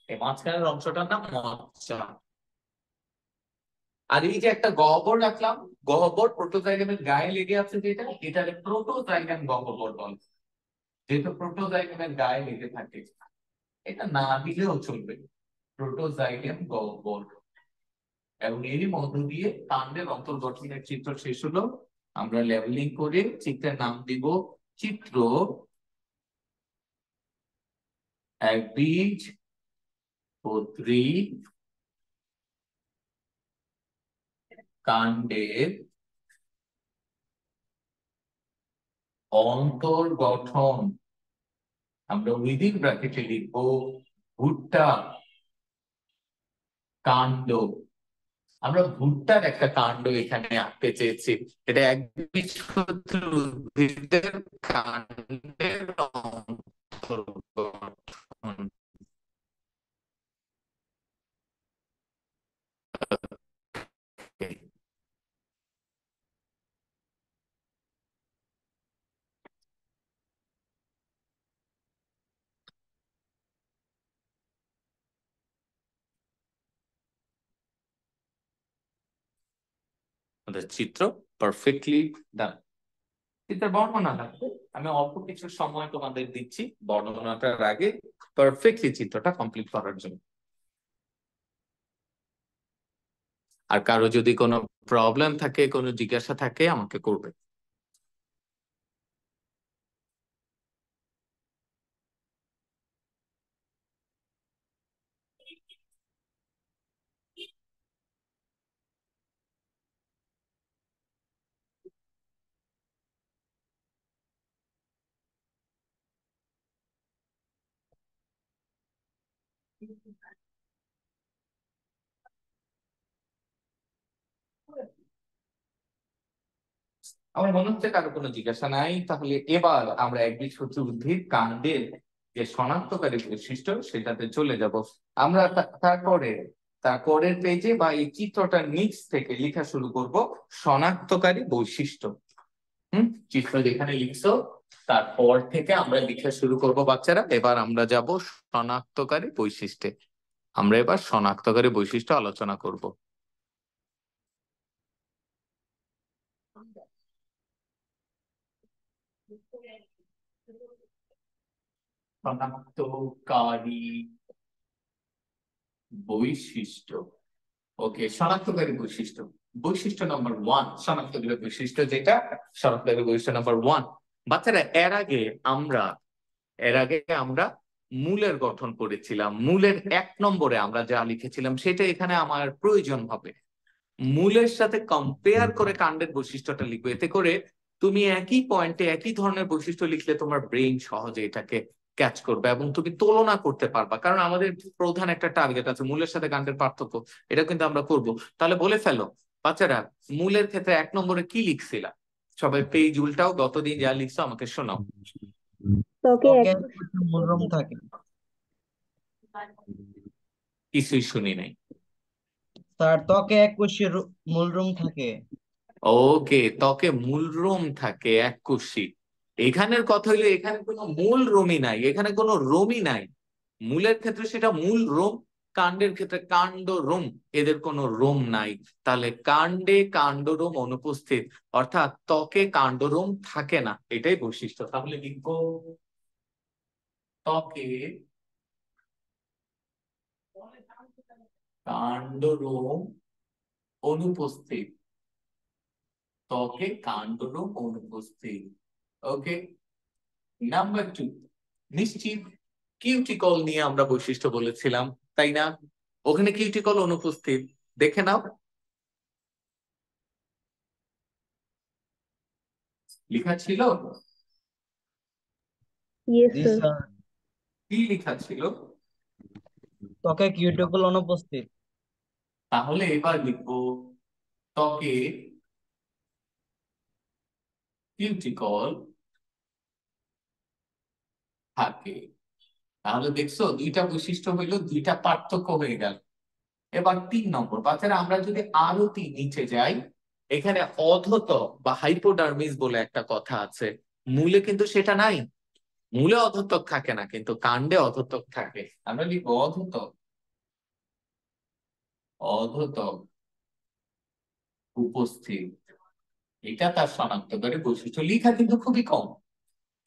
এই মাঝখানের অংশটার নাম মজ্জা। আর এই যে একটা গহ্বর রাখলাম, গহ্বর প্রোটোজাইলেমের গায়ে লেগে আছে যেটা, এটা প্রোটোজাইলেম গহ্বর বল। যেহেতু প্রোটোজাইলেমের গায়ে লেগে থাকে, এটা না দিলেও চলবে, প্রোটোজাইলেম গহ্বর। এবং এরই মধ্য দিয়ে কাণ্ডের অন্তর্গঠনের চিত্র শেষ হলো। আমরা লেবেলিং করে চিত্রের নাম দিব চিত্র একবীজপত্রী কাণ্ডের অন্তর্গঠন। আমরা উইদিন ব্র্যাকেটে লিখবো ভুট্টা কাণ্ড। আমরা ভুট্টার একটা কাণ্ড এখানে আঁকতে চেয়েছি, এটা একবীজপত্রী উদ্ভিদের কাণ্ডের অন্তর্গঠন। আমাদের চিত্র পারফেক্টলি ডান। চিত্রের বর্ণনা লাগবে, আমি অল্প কিছু সময় তোমাদের দিচ্ছি বর্ণনাটার আগে পারফেক্টলি চিত্রটা কমপ্লিট করার জন্য। আর কারো যদি কোনো প্রবলেম থাকে, কোনো জিজ্ঞাসা থাকে, আমাকে করবে। আমার মনে হচ্ছে কারো কোনো জিজ্ঞাসা নাই, তাহলে এবার আমরা একবীজপত্রী উদ্ভিদ কাণ্ডের যে শনাক্তকারী বৈশিষ্ট্য সেটাতে চলে যাব। আমরা তারপরের পেজে বা এই চিত্রটার নিচ থেকে লেখা শুরু করব শনাক্তকারী বৈশিষ্ট্য। চিত্র যেখানে লিখছো তারপর থেকে আমরা লেখা শুরু করব বাচ্চারা। এবার আমরা যাব শনাক্তকারী বৈশিষ্ট্যে। আমরা এবার শনাক্তকারী বৈশিষ্ট্য আলোচনা করব। শনাক্তকারী বৈশিষ্ট্য, ওকে। শনাক্তকারী বৈশিষ্ট্য, বৈশিষ্ট্য নম্বর 1, শনাক্তকারী বৈশিষ্ট্য যেটা, শনাক্তকারী বৈশিষ্ট্য নম্বর 1। বাচ্চারা এর আগে আমরা মূলের গঠন করেছিলাম। মূলের 1 নম্বরে আমরা যা লিখেছিলাম সেটা এখানে আমার প্রয়োজন হবে। মূলের সাথে কম্পেয়ার করে কাণ্ডের বৈশিষ্ট্যটা লিখবে, এতে করে তুমি একই পয়েন্টে একই ধরনের বৈশিষ্ট্য লিখলে তোমার ব্রেইন সহজে এটাকে ক্যাচ করবে এবং তুমি তুলনা করতে পারবা। কারণ আমাদের প্রধান একটা টার্গেট আছে মূলের সাথে কাণ্ডের পার্থক্য, এটা কিন্তু আমরা করব। তাহলে বলে ফেলো বাচ্চারা, মূলের ক্ষেত্রে 1 নম্বরে কি লিখছিলা? সবাই পেজ উল্টাও, গতদিন যা লিখছো আমাকে শোনাও। ত্বকে ত্বকে এক একটি মূলরোম থাকে। কিছুই শুনি নাই। স্যার, ত্বকে এককোষীয় মূলরোম থাকে। ওকে, ত্বকে মূলরোম থাকে এককোষী। এখানের কথা হইলো এখানে কোনো মূল রোমই নাই, এখানে কোনো রোমই নাই। মূলের ক্ষেত্রে সেটা মূল রোম, কাণ্ডের ক্ষেত্রে কাণ্ডরোম, এদের কোনো রোম নাই, তাহলে কাণ্ডে কাণ্ডরোম অনুপস্থিত, অর্থাৎ ত্বকে কাণ্ডরোম থাকে না, এটাই বৈশিষ্ট্য। তাহলে লিখবো ত্বকে কাণ্ডরোম অনুপস্থিত, ত্বকে কাণ্ডরোম অনুপস্থিত। ওকে, নাম্বার 2, নিশ্চিত কিউটিকল নিয়ে আমরা বৈশিষ্ট্য বলেছিলাম, তাই না? ওখানে কিউটিকল অনুপস্থিত, দেখে নাও। লেখা ছিল? Yes, জি sir. স্যার, কি লেখা ছিল? ত্বকে কিউটিকল অনুপস্থিত। তাহলে এবার লিখবো ত্বকে কিউটিকল থাকে। তাহলে দেখছো দুইটা বৈশিষ্ট্য হইলো, দুইটা পার্থক্য হয়ে গেল। এবার 3 নম্বর, বাচ্চারা আমরা যদি আরো নিচে যাই, এখানে অধতক বা হাইপোডার্মিস বলে একটা কথা আছে, মূলে কিন্তু সেটা নাই। মূলে অধতক থাকে না, কিন্তু কাণ্ডে অধতক থাকে। আমরা লিখবো অধতক, অধতক উপস্থিত, এটা তার শনাক্তকারী বৈশিষ্ট্য। লেখা কিন্তু খুবই কম,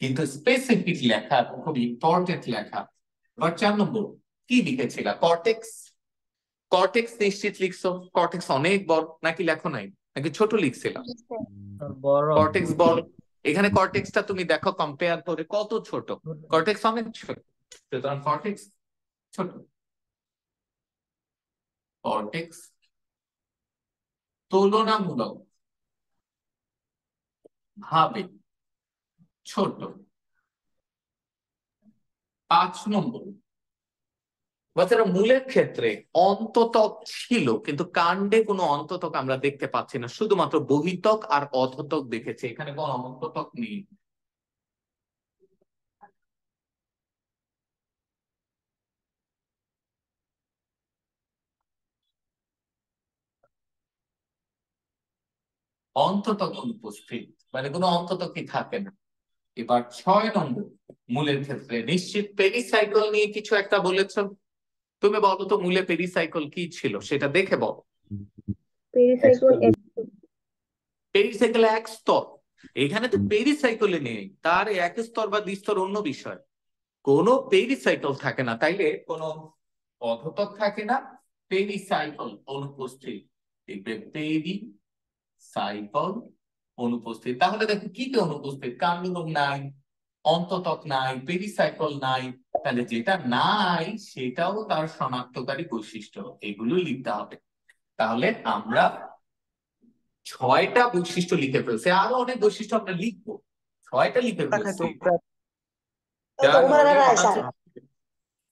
কিন্তু স্পেসিফিক লেখা, খুব ইম্পর্টেন্ট লেখা। এবার 4 নম্বর কি লিখেছিল? কর্টেক্স। কর্টেক্স নিশ্চিত লিখছো, কর্টেক্স অনেক বড়, নাকি লেখো নাই, নাকি ছোট লিখছিলাম? স্যার বড়। কর্টেক্স বড়, এখানে কর্টেক্সটা তুমি দেখো কম্পেয়ার করে কত ছোট, কর্টেক্স অনেক ছোট, সুতরাং কর্টেক্স ছোট। কর্টেক্স তুলনামূলক ভাবে ছোট। 5 নম্বর, বাচ্চারা মূলের ক্ষেত্রে অন্ততক ছিল, কিন্তু কাণ্ডে কোনো অন্ততক আমরা দেখতে পাচ্ছি না, শুধুমাত্র বহিতক আর অধতক দেখেছি, এখানে কোনো অন্ততক নেই। অন্ততক অনুপস্থিত, মানে কোনো অন্ততকই থাকে না। এবার 6 নম্বর, মূলের ক্ষেত্রে নিশ্চিত পেরিসাইকেল নিয়ে কিছু একটা বলেছ, তুমি বলো তো মূলে পেরিসাইকেল কি ছিল সেটা দেখে বলো। Pericycle পেরিসাইকেল এক স্তর, এখানে তো পেরিসাইকেলে নেই, তার এক স্তর বা দ্বিস্তর অন্য বিষয়, কোনো পেরিসাইকেল থাকে না, তাইলে কোনো অধতক থাকে না, পেরিসাইকেল অনুপস্থিত। দেখবে পেরিসাইকেল অনুপস্থিত, তাহলে দেখো কি কি অনুপস্থিত? কাণ্ডরোম নাই, অন্ততক নাই, পেরিসাইকেল নাই, তাহলে যেটা নাই সেটাও তার শনাক্তকারী বৈশিষ্ট্য, এগুলো লিখতে হবে। তাহলে আমরা 6টা বৈশিষ্ট্য লিখে ফেলছি, আরো অনেক বৈশিষ্ট্য আমরা লিখবো, 6টা লিখে ফেলছি। যার অডিও অন আছে,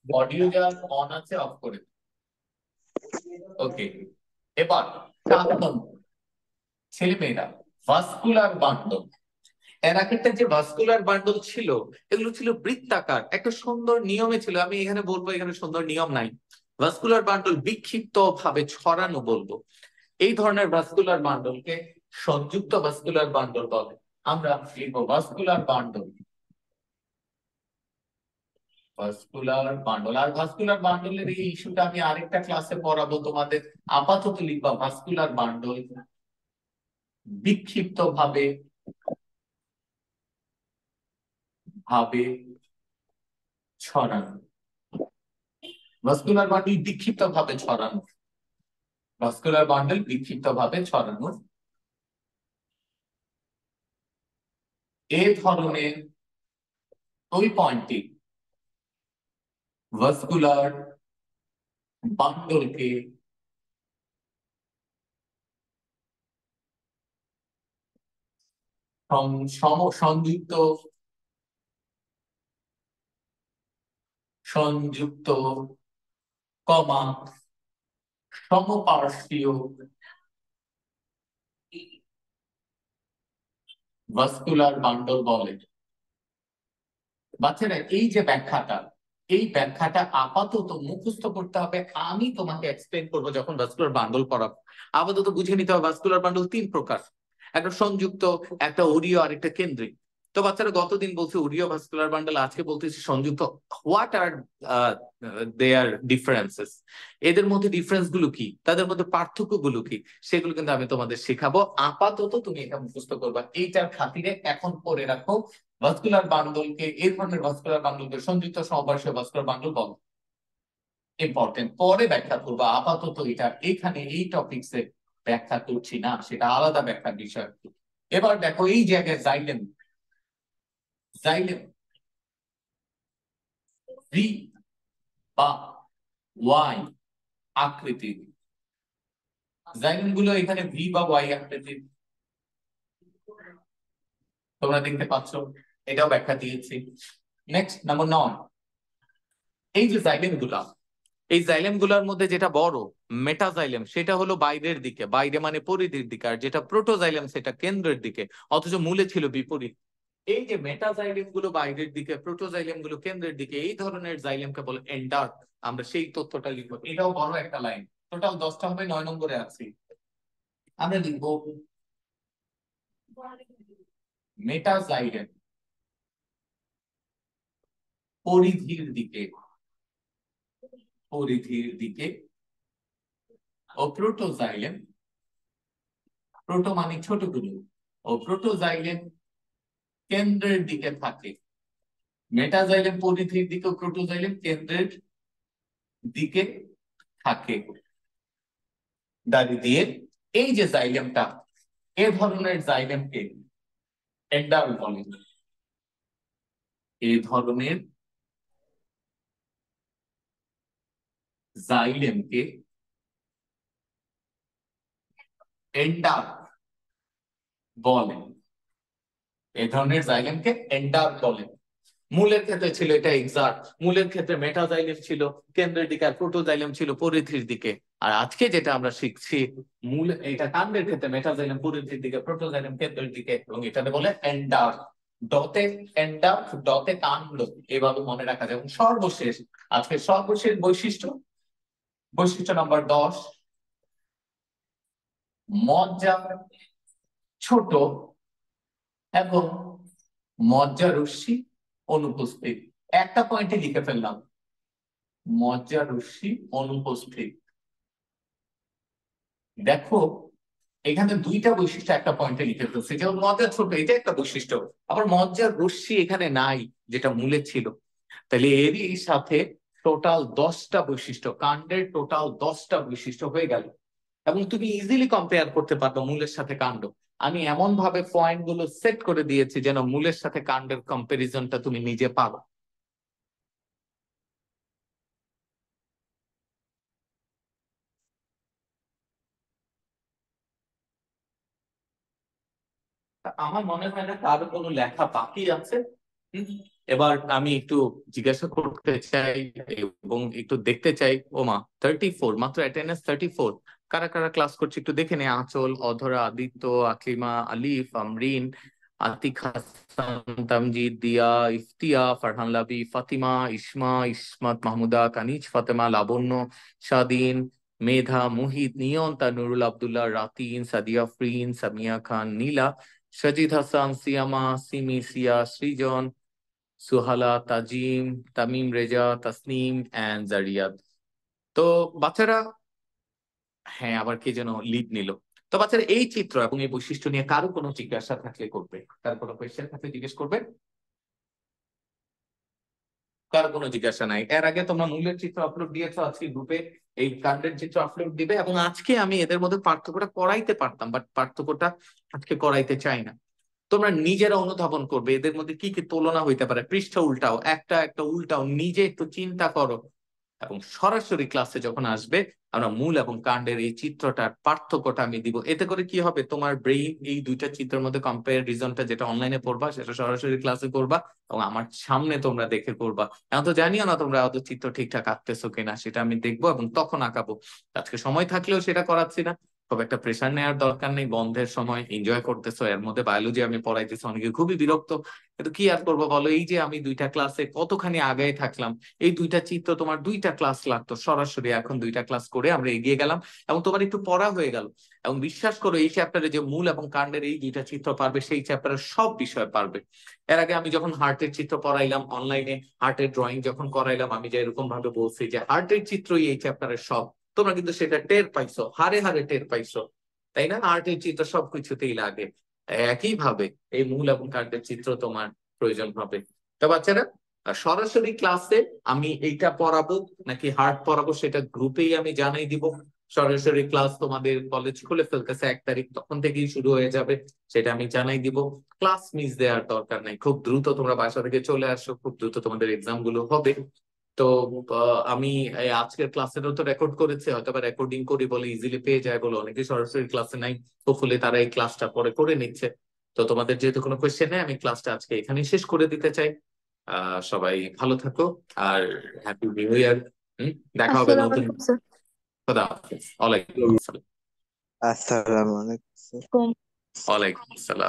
অডিও যার অন আছে অফ করে। ওকে, এবার 7 নম্বর, ছেলেমেয়েরা ভাস্কুলার বান্ডল। এর আগেরটা যে ভাস্কুলার বান্ডল ছিল, এগুলো ছিল বৃত্তাকার, একটা সুন্দর নিয়মে ছিল। আমি এখানে বলবো এখানে সুন্দর নিয়ম নাই, ভাস্কুলার বান্ডল বিক্ষিপ্ত ভাবে ছড়ানো বলবো। এই ধরনের ভাস্কুলার বান্ডলকে সংযুক্ত ভাস্কুলার বান্ডল বলে। আমরা লিখবো ভাস্কুলার বান্ডল, ভাস্কুলার বান্ডল। আর ভাস্কুলার বান্ডলের এই ইস্যুটা আমি আরেকটা ক্লাসে পড়াবো তোমাদের। আপাতত লিখবা ভাস্কুলার বান্ডল বিক্ষিপ্ত ভাবে ছড়ানো, ভাস্কুলার বান্ডল বিক্ষিপ্ত ভাবে ছড়ানো, ভাস্কুলার বান্ডল বিক্ষিপ্ত ভাবে ছড়ানো। এই ধরনের ওই পয়েন্টটি ভাস্কুলার বান্ডলকে সংযুক্ত সংযুক্ত কমা সমপার্শ্বীয় ভাস্কুলার বান্ডল বলে। বাচ্চারা এই যে ব্যাখ্যাটা, এই ব্যাখ্যাটা আপাতত মুখস্থ করতে হবে, আমি তোমাকে এক্সপ্লেন করবো যখন ভাস্কুলার বান্ডল পড়াবো। আপাতত বুঝে নিতে হবে ভাস্কুলার বান্ডল 3 প্রকার, একটা সংযুক্ত, একটা অরীয় আর একটা কেন্দ্রিক। তো বাচ্চারা গতদিন বলছে উরিও ভাস্কুলার বান্ডেল, আজকে বলতেছি সংযুক্ত। হোয়াট আর দেয়ার ডিফারেন্সেস, এদের মধ্যে ডিফারেন্স গুলো কি, তাদের মধ্যে পার্থক্য গুলো কি, সেগুলো কিন্তু আমি তোমাদের শেখাবো। আপাতত তুমি এটা মুখস্থ করবা, এইটার খাতিরে এখন পড়ে রাখো ভাস্কুলার বান্ডলকে, এই ধরনের ভাস্কুলার বান্ডলকে সংযুক্ত সমবয়সীয় ভাস্কুলার বান্ডল বল। ইম্পর্টেন্ট, পরে ব্যাখ্যা করবো। আপাতত এটা এখানে এই টপিকসে ব্যাখ্যা করছি না, সেটা আলাদা ব্যাখ্যার বিষয়। এবার দেখো এই জায়গায় জাইলেম, জাইলেম ভি বা ওয়াই আকৃতির, জাইলেম গুলো এখানে ভি বা ওয়াই আকৃতির, তোমরা দেখতে পাচ্ছ, এটাও ব্যাখ্যা দিয়েছি। নেক্সট নাম্বার 9, এই যে জাইলেম গুলা, এই জাইলেম গুলার মধ্যে যেটা বড় মেটাজাইলেম সেটা হলো বাইরের দিকে, বাইরে মানে পরিধির দিকে, আর যেটা প্রোটোজাইলেম সেটা কেন্দ্রের দিকে, অথচ মূলে ছিল বিপরীত। এই যে মেটাজাইলেম গুলো বাইরের দিকে, প্রোটোজাইলেম গুলো কেন্দ্রের দিকে, এই ধরনের জাইলেমকে বলে এন্ডার্ট। আমরা সেই তথ্যটা লিখবো, এটাও বড় একটা লাইন, টোটাল 10টা হবে, 9 নম্বরে আছি। আমরা লিখবো মেটাজাইলেম পরিধির দিকে, পরিধির দিকে, ও প্রোটোজাইলেম, প্রোটো মানে ছোটগুলো, ও প্রোটোজাইলেম কেন্দ্রের দিকে থাকে। মেটাজাইলেম পরিধির দিকে, ও প্রোটোজাইলেম কেন্দ্রের দিকে থাকে। দাড়ি দিয়ে এই যে জাইলেমটা, এ ধরনের জাইলেমকে এন্ডার বলে। এই ধরনের জাইলেমকে এন্ডার বলে, এই ধরনের জাইলেমকে এন্ডার বলে। মূলের ক্ষেত্রে ছিল এটা এক্সাক্ট, মূলের ক্ষেত্রে মেটাজাইলেম ছিল কেন্দ্রের দিকে, আর প্রোটোজাইলেম ছিল পরিধির দিকে। আর আজকে যেটা আমরা শিখছি, মূল এটা কাণ্ডের ক্ষেত্রে মেটাজাইলেম পরিধির দিকে, প্রোটোজাইলেম কেন্দ্রের দিকে, এবং এটাকে বলে এন্ডার। ডতে এন্ডার, ডতে কাণ্ড, এভাবে মনে রাখা যায়। এবং সর্বশেষ, আজকে সর্বশেষ বৈশিষ্ট্য, বৈশিষ্ট্য নম্বর 10, মজ্জা ছোট এবং মজ্জা রশ্মি অনুপস্থিত। একটা পয়েন্টে লিখে ফেললাম, মজ্জা রশ্মি অনুপস্থিত। দেখো এখানে দুইটা বৈশিষ্ট্য একটা পয়েন্টে লিখে ফেলছি, যেমন মজ্জা ছোট, এটা একটা বৈশিষ্ট্য, আবার মজ্জার রশ্মি এখানে নাই যেটা মূলে ছিল। তাহলে এরই সাথে টোটাল 10টা বৈশিষ্ট্য, কাণ্ডের টোটাল 10টা বৈশিষ্ট্য হয়ে গেল। এবং তুমি ইজিলি কম্পেয়ার করতে পারবে মূলের সাথে কাণ্ড। আমি এমন ভাবে পয়েন্ট গুলো সেট করে দিয়েছি যেন মূলের সাথে কাণ্ডের কম্পারিজনটা তুমি নিজে পারো। আমার মনে হয় না কারো কোনো লেখা বাকি আছে। হুম, এবার আমি একটু জিজ্ঞাসা করতে চাই এবং একটু দেখতে চাই, ওমা 34, মাত্র অ্যাটেন্ডেন্স 34, কারা কারা ক্লাস করছে একটু দেখে নে। আঁচল, অধরা, আদিত্য, আকলিমা, আলিফ, আমরিন, আতিক হাসান, তামজিদ, দিয়া, ইফতিয়া, ফারহান লাবি, ফাতিমা, ইসমা, ইসমাত মাহমুদা, কানিজ ফাতেমা, লাবণ্য, স্বাধীন, মেধা, মুহিত, নিয়ন্তা, নুরুল আব্দুল্লাহ, রাতিন, সাদিয়া আফরিন, সামিয়া খান, নীলা, সজিদ হাসান, সিয়ামা, সিমি, সিয়া, সৃজন, সুহালা, তাজিম, তামিম রেজা, তাসনিম এন্ড জারিয়াদ। তো বাচ্চারা, হ্যাঁ আবার কে যেন লিড নিল। তো বাচ্চারা এই চিত্র এবং এই বৈশিষ্ট্য নিয়ে কারো কোনো জিজ্ঞাসা থাকলে করবে, কারো কোনো কোয়েশ্চেন থাকলে জিজ্ঞেস করবে। কারো কোনো জিজ্ঞাসা নাই? এর আগে তোমরা মূলের চিত্র আপলোড দিয়েছো আজকে গ্রুপে, এই কাণ্ডের চিত্র আপলোড দিবে, এবং আজকে আমি এদের মধ্যে পার্থক্যটা করাইতে পারতাম, বাট পার্থক্যটা আজকে করাইতে চাই না। তোমরা নিজেরা অনুধাবন করবে এদের মধ্যে কি কি তুলনা হইতে পারে, পৃষ্ঠা উল্টাও, একটা একটা উল্টাও, নিজে একটু চিন্তা করো, এবং সরাসরি ক্লাসে যখন আসবে আমরা মূল এবং কাণ্ডের এই চিত্রটার পার্থক্যটা আমি দিব। এতে করে কি হবে, তোমার ব্রেইন এই দুইটা চিত্রের মধ্যে কম্পারিজনটা যেটা অনলাইনে পড়বা সেটা সরাসরি ক্লাসে করবা, এবং আমার সামনে তোমরা দেখে করবা। এখন তো জানিও না তোমরা অত চিত্র ঠিকঠাক আঁকতেছো কিনা, সেটা আমি দেখবো এবং তখন আঁকাবো। আজকে সময় থাকলেও সেটা করাচ্ছি না, খুব একটা প্রেশার নেওয়ার দরকার নেই, বন্ধের সময় এনজয় করতেছো, এর মধ্যে বায়োলজি আমি পড়াইতেছি, অনেকে খুবই বিরক্ত, কিন্তু কি আর করবো বলো, এই যে আমি 2টা ক্লাসে কতখানি আগায় থাকলাম, এই 2টা চিত্র তোমার 2টা ক্লাস লাগতো সরাসরি, এখন 2টা ক্লাস করে আমরা এগিয়ে গেলাম এবং তোমার একটু পড়া হয়ে গেল। এবং বিশ্বাস করো এই চ্যাপ্টারে যে মূল এবং কাণ্ডের এই 2টা চিত্র পারবে, সেই চ্যাপ্টারের সব বিষয় পারবে। এর আগে আমি যখন হার্টের চিত্র পড়াইলাম অনলাইনে, হার্টের ড্রয়িং যখন করাইলাম, আমি যে এরকম ভাবে বলছি যে হার্টের চিত্রই এই চ্যাপ্টারের সব, তোমরা কিন্তু সেটা টের পাইছো, হারে হারে টের পাইছো, তাই না? আর্টের চিত্র সবকিছুতেই লাগে। একইভাবে এই মূল এবং কাণ্ডের চিত্র তোমার প্রয়োজন হবে। তো বাচ্চারা, সরাসরি ক্লাসে আমি এইটা পড়াবো নাকি হার্ট পড়াবো সেটা গ্রুপেই আমি জানাই দিব। সরাসরি ক্লাস তোমাদের কলেজ খুলে ফেলতেছে 1 তারিখ, তখন থেকেই শুরু হয়ে যাবে, সেটা আমি জানাই দিব। ক্লাস মিস দেওয়ার দরকার নাই, খুব দ্রুত তোমরা বাসা থেকে চলে আসো, খুব দ্রুত তোমাদের এক্সাম গুলো হবে। তো আমি এই আজকের ক্লাসেরও তো রেকর্ড করেছি, হয়তো বা রেকর্ডিং করি বলে ইজিলি পেয়ে যায় বলে অনেকে সরাসরি ক্লাসে নাই, হোপফুলি তারা এই ক্লাসটা পরে করে নিচ্ছে। তো তোমাদের যেহেতু কোনো কোয়েশ্চেন নেই, আমি ক্লাসটা আজকে এখানেই শেষ করে দিতে চাই। সবাই ভালো থাকো, আর হ্যাপি নিউ ইয়ার। দেখা হবে আসসালামু নতুন। আলাইকুম স্যার। খোদা হাফেজ। ওয়ালাইকুম আসসালাম। আসসালামু আলাইকুম। ওয়ালাইকুম আসসালাম।